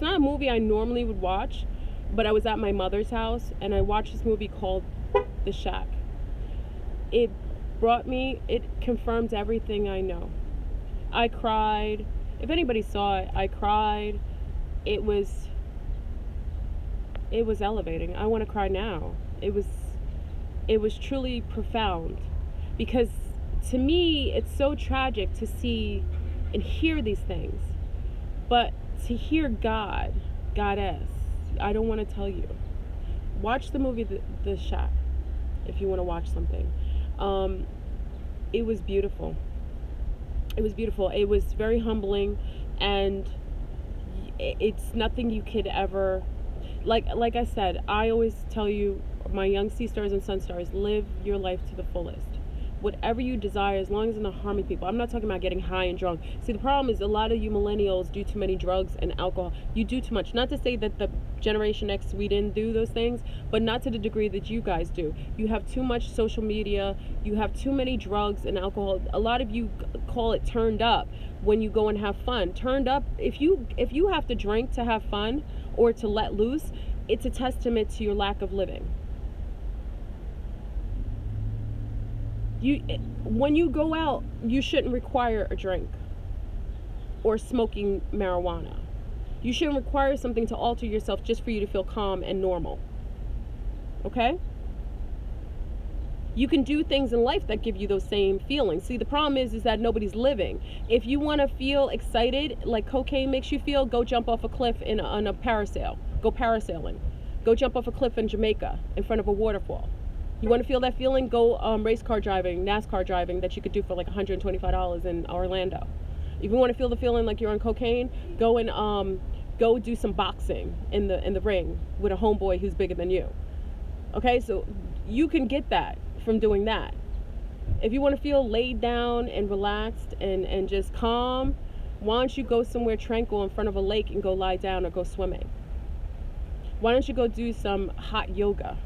not a movie I normally would watch, but I was at my mother's house and I watched this movie called The Shack. It confirmed everything I know. I cried. If anybody saw it, I cried. It was elevating. I want to cry now. It was truly profound, because to me it's so tragic to see and hear these things, but to hear Goddess, I don't want to tell you. Watch the movie The Shack if you want to watch something. It was beautiful. It was beautiful. It was very humbling, and it's nothing you could ever, like I said, I always tell you, my young sea stars and sun stars, live your life to the fullest. Whatever you desire, as long as it's not harming people. I'm not talking about getting high and drunk. See, the problem is a lot of you millennials do too many drugs and alcohol. You do too much. Not to say that the Generation X, we didn't do those things, but not to the degree that you guys do. You have too much social media. You have too many drugs and alcohol. A lot of you call it turned up when you go and have fun. Turned up, if you have to drink to have fun or to let loose, it's a testament to your lack of living. When you go out, you shouldn't require a drink or smoking marijuana. You shouldn't require something to alter yourself just for you to feel calm and normal. Okay? You can do things in life that give you those same feelings. See, the problem is that nobody's living. If you want to feel excited like cocaine makes you feel, go jump off a cliff on a parasail. Go parasailing. Go jump off a cliff in Jamaica in front of a waterfall. You want to feel that feeling? Go race car driving, NASCAR driving that you could do for like $125 in Orlando. If you want to feel the feeling like you're on cocaine, go and go do some boxing in the ring with a homeboy who's bigger than you. Okay, so you can get that from doing that. If you want to feel laid down and relaxed and just calm, why don't you go somewhere tranquil in front of a lake and go lie down or go swimming? Why don't you go do some hot yoga?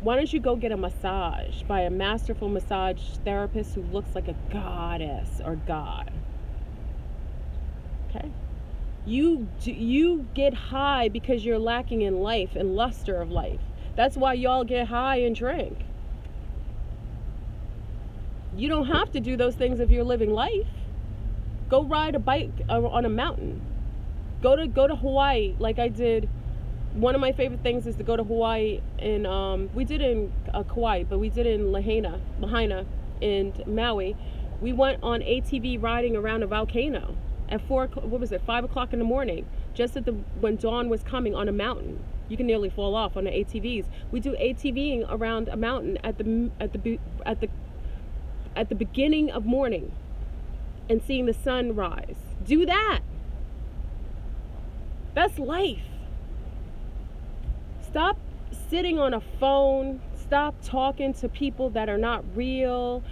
Why don't you go get a massage by a masterful massage therapist who looks like a goddess or god? Okay? You get high because you're lacking in life and luster of life. That's why y'all get high and drink. You don't have to do those things if you're living life. Go ride a bike on a mountain. Go to Hawaii like I did. One of my favorite things is to go to Hawaii, and we did in Kauai, but we did in Lahaina and Maui. We went on ATV riding around a volcano at 5 o'clock in the morning, just when dawn was coming on a mountain. You can nearly fall off on the ATVs. We do ATVing around a mountain at the beginning of morning and seeing the sun rise. Do that. That's life. Stop sitting on a phone. Stop talking to people that are not real.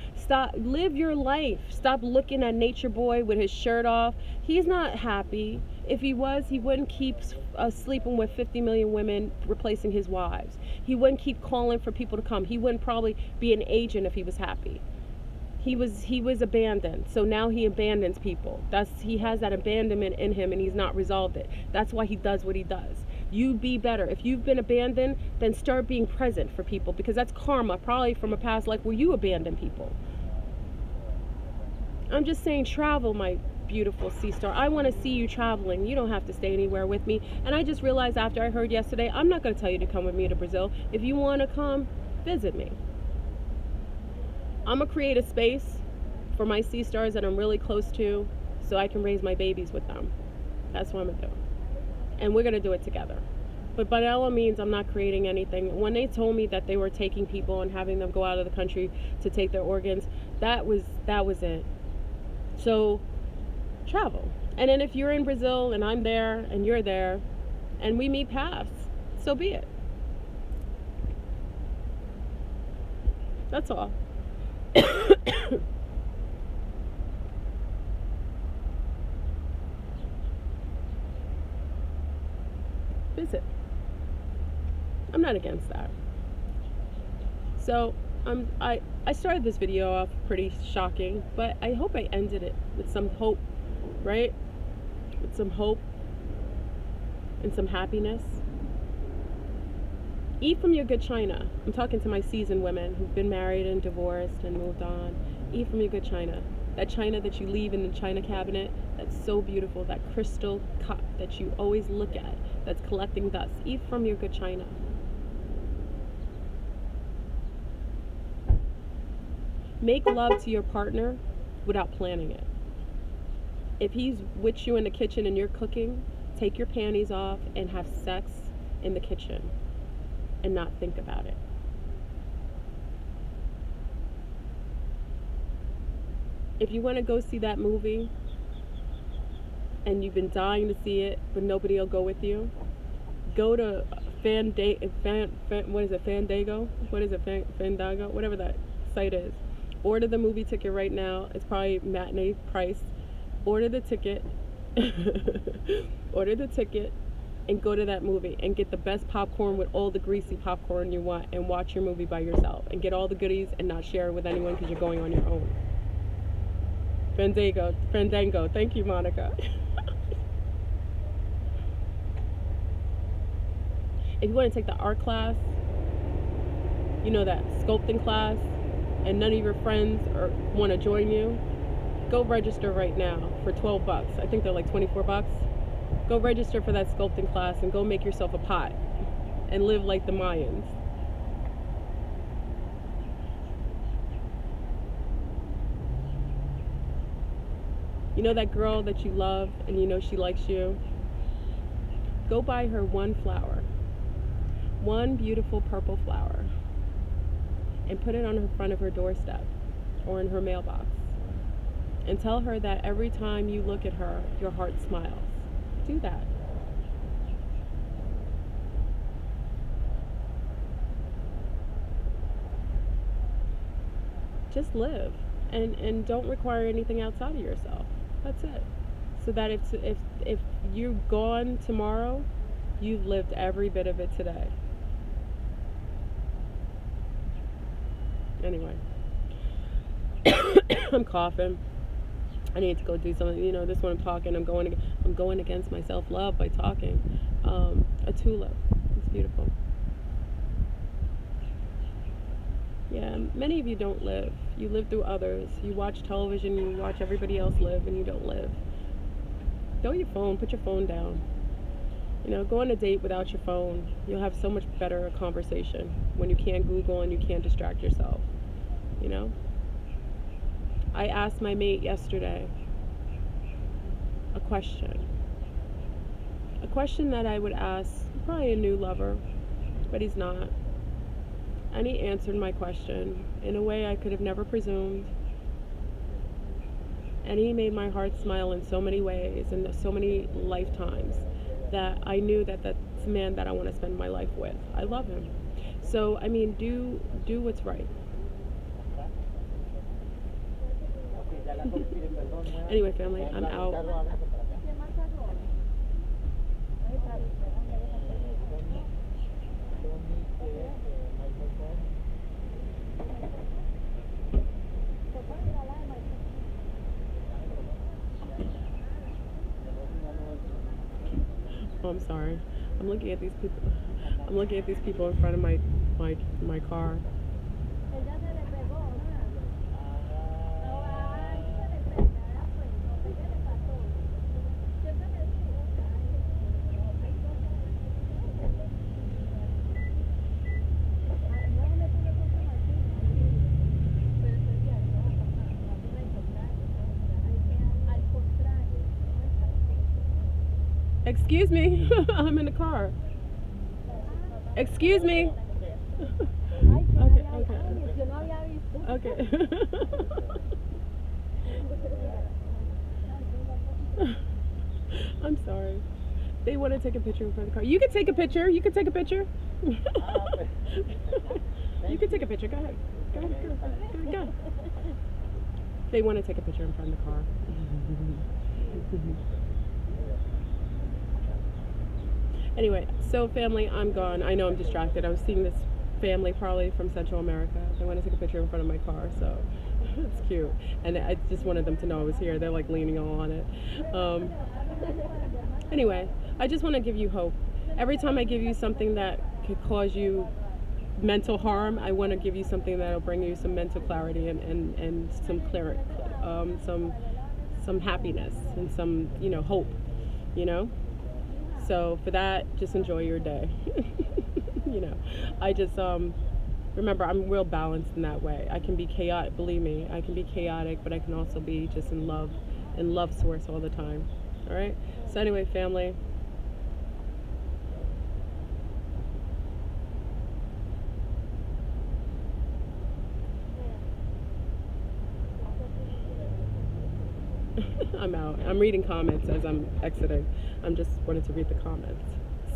Live your life. Stop looking at Nature Boy with his shirt off. He's not happy. If he was, he wouldn't keep sleeping with 50 million women, replacing his wives. He wouldn't keep calling for people to come. He wouldn't probably be an agent if he was happy. He was abandoned, so now he abandons people. He has that abandonment in him, and he's not resolved it. That's why he does what he does. You be better. If you've been abandoned, then start being present for people, because that's karma, probably from a past life where you abandoned people. I'm just saying, travel, my beautiful sea star. I want to see you traveling. You don't have to stay anywhere with me. And I just realized after I heard yesterday, I'm not going to tell you to come with me to Brazil. If you want to come, visit me. I'm going to create a space for my sea stars that I'm really close to so I can raise my babies with them. That's what I'm going to do. And we're going to do it together. But by all means, I'm not creating anything. When they told me that they were taking people and having them go out of the country to take their organs, that was it. So travel. And then if you're in Brazil and I'm there and you're there and we meet paths, so be it. That's all. Visit. I'm not against that. So I started this video off pretty shocking, but I hope I ended it with some hope, right? With some hope and some happiness. Eat from your good china. I'm talking to my seasoned women who've been married and divorced and moved on. Eat from your good china. That china that you leave in the china cabinet, that's so beautiful. That crystal cup that you always look at, that's collecting dust. Eat from your good china. Make love to your partner without planning it. If he's with you in the kitchen and you're cooking, take your panties off and have sex in the kitchen and not think about it. If you want to go see that movie and you've been dying to see it but nobody will go with you, go to Fandango? What is it? Fandango? Whatever that site is. Order the movie ticket right now. It's probably matinee price. Order the ticket. Order the ticket and go to that movie and get the best popcorn with all the greasy popcorn you want and watch your movie by yourself and get all the goodies and not share it with anyone because you're going on your own. Fandango. Thank you, Monica. If you want to take the art class, you know, that sculpting class, and none of your friends want to join you, go register right now for 12 bucks. I think they're like 24 bucks. Go register for that sculpting class and go make yourself a pot and live like the Mayans. You know that girl that you love and you know she likes you? Go buy her one flower, one beautiful purple flower, and put it on the front of her doorstep or in her mailbox. And tell her that every time you look at her, your heart smiles. Do that. Just live, and don't require anything outside of yourself. That's it. So that if you're gone tomorrow, you've lived every bit of it today. Anyway, I'm coughing. I need to go do something. You know, this one I'm talking. I'm going against my self-love by talking. A tulip. It's beautiful. Yeah, many of you don't live. You live through others. You watch television, you watch everybody else live, and you don't live. Throw your phone, put your phone down. You know, go on a date without your phone. You'll have so much better conversation when you can't Google and you can't distract yourself. You know? I asked my mate yesterday a question. A question that I would ask probably a new lover, but he's not. And he answered my question in a way I could have never presumed. And he made my heart smile in so many ways and so many lifetimes that I knew that that's the man that I want to spend my life with. I love him. So, I mean, do what's right. Anyway, family, I'm out. Oh, I'm sorry. I'm looking at these people. I'm looking at these people in front of my car. Excuse me, I'm in the car. Excuse me. Okay. I'm sorry. They want to take a picture in front of the car. You can take a picture. You can take a picture. You can take a picture. Go ahead. Go ahead. Go. They want to take a picture in front of the car. Anyway, so family, I'm gone. I know I'm distracted. I was seeing this family probably from Central America. They want to take a picture in front of my car, so it's cute. And I just wanted them to know I was here. They're like leaning all on it. Anyway, I just want to give you hope. Every time I give you something that could cause you mental harm, I want to give you something that will bring you some mental clarity and some some happiness and some, you know, hope, you know. So for that, just enjoy your day. You know, I just remember I'm real balanced in that way. I can be chaotic, believe me, I can be chaotic, but I can also be just in love source all the time. All right. So anyway, family. I'm out. I'm reading comments as I'm exiting. I'm just wanted to read the comments.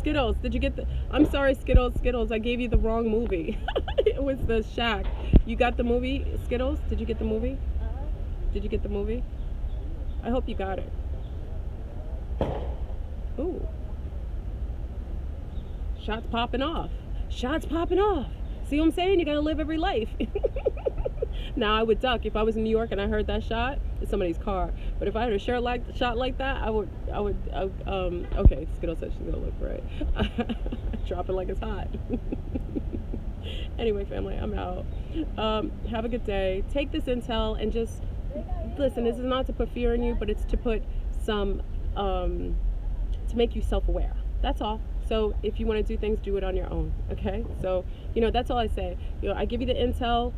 Skittles, did you get the... I'm sorry, Skittles, I gave you the wrong movie. It was the Shack. You got the movie, Skittles? Did you get the movie? Did you get the movie? I hope you got it. Ooh. Shots popping off. Shots popping off. See what I'm saying? You gotta live every life. Now I would duck if I was in New York and I heard that shot. It's somebody's car. But if I had a shot like that, I would. Okay, Skittles said she's gonna look for it. Drop it like it's hot. Anyway, family, I'm out. Have a good day. Take this intel and just listen. This is not to put fear in you, but it's to put some to make you self-aware. That's all. So if you want to do things, do it on your own. Okay? So, you know, that's all I say. You know, I give you the intel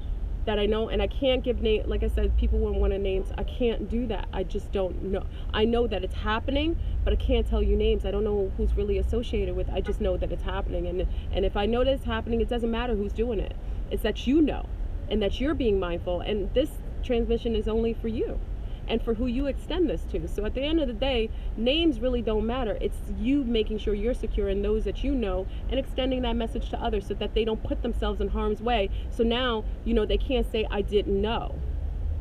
that I know, and I can't give name. Like I said, people wouldn't want to names. I can't do that. I just don't know. I know that it's happening, but I can't tell you names. I don't know who's really associated with. I just know that it's happening, and if I know that it's happening, it doesn't matter who's doing it. It's that you know, and that you're being mindful. And this transmission is only for you, and for who you extend this to. So at the end of the day, names really don't matter. It's you making sure you're secure in those that you know and extending that message to others so that they don't put themselves in harm's way. So now, you know, they can't say, I didn't know.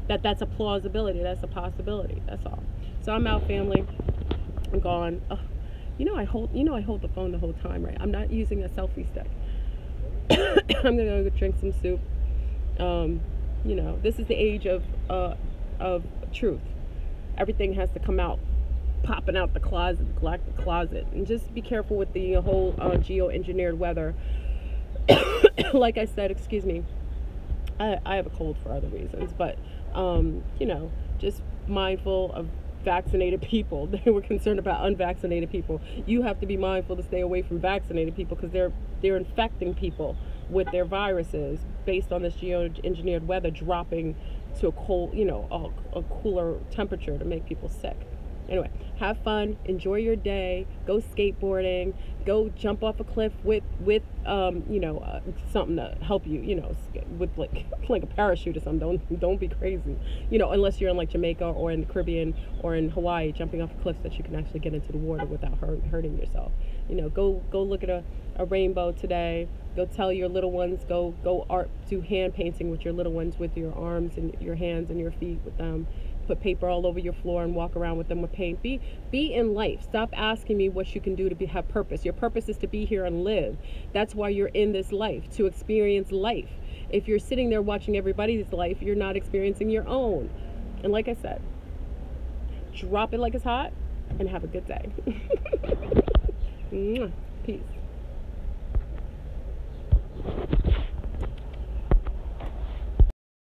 That's a plausibility. That's a possibility. That's all. So I'm out, family. I'm gone. Ugh. I hold the phone the whole time, right? I'm not using a selfie stick. I'm gonna go drink some soup. You know, this is the age of truth. Everything has to come out, popping out the closet, and just be careful with the whole geo-engineered weather. Like I said, excuse me, I have a cold for other reasons, but you know, just mindful of vaccinated people. They were concerned about unvaccinated people. You have to be mindful to stay away from vaccinated people because they're infecting people with their viruses based on this geo-engineered weather dropping to a cold, you know, a cooler temperature to make people sick. Anyway, have fun, enjoy your day, go skateboarding, go jump off a cliff with you know, something to help you, you know, with like a parachute or something. Don't be crazy, you know, unless you're in like Jamaica or in the Caribbean or in Hawaii, jumping off cliffs that you can actually get into the water without hurting yourself. You know, go look at a rainbow today. Go tell your little ones, go do hand painting with your little ones, with your arms and your hands and your feet with them. Put paper all over your floor and walk around with them with paint. Be in life. Stop asking me what you can do to have purpose. Your purpose is to be here and live. That's why you're in this life, to experience life. If you're sitting there watching everybody's life, you're not experiencing your own. And like I said, drop it like it's hot and have a good day. Peace.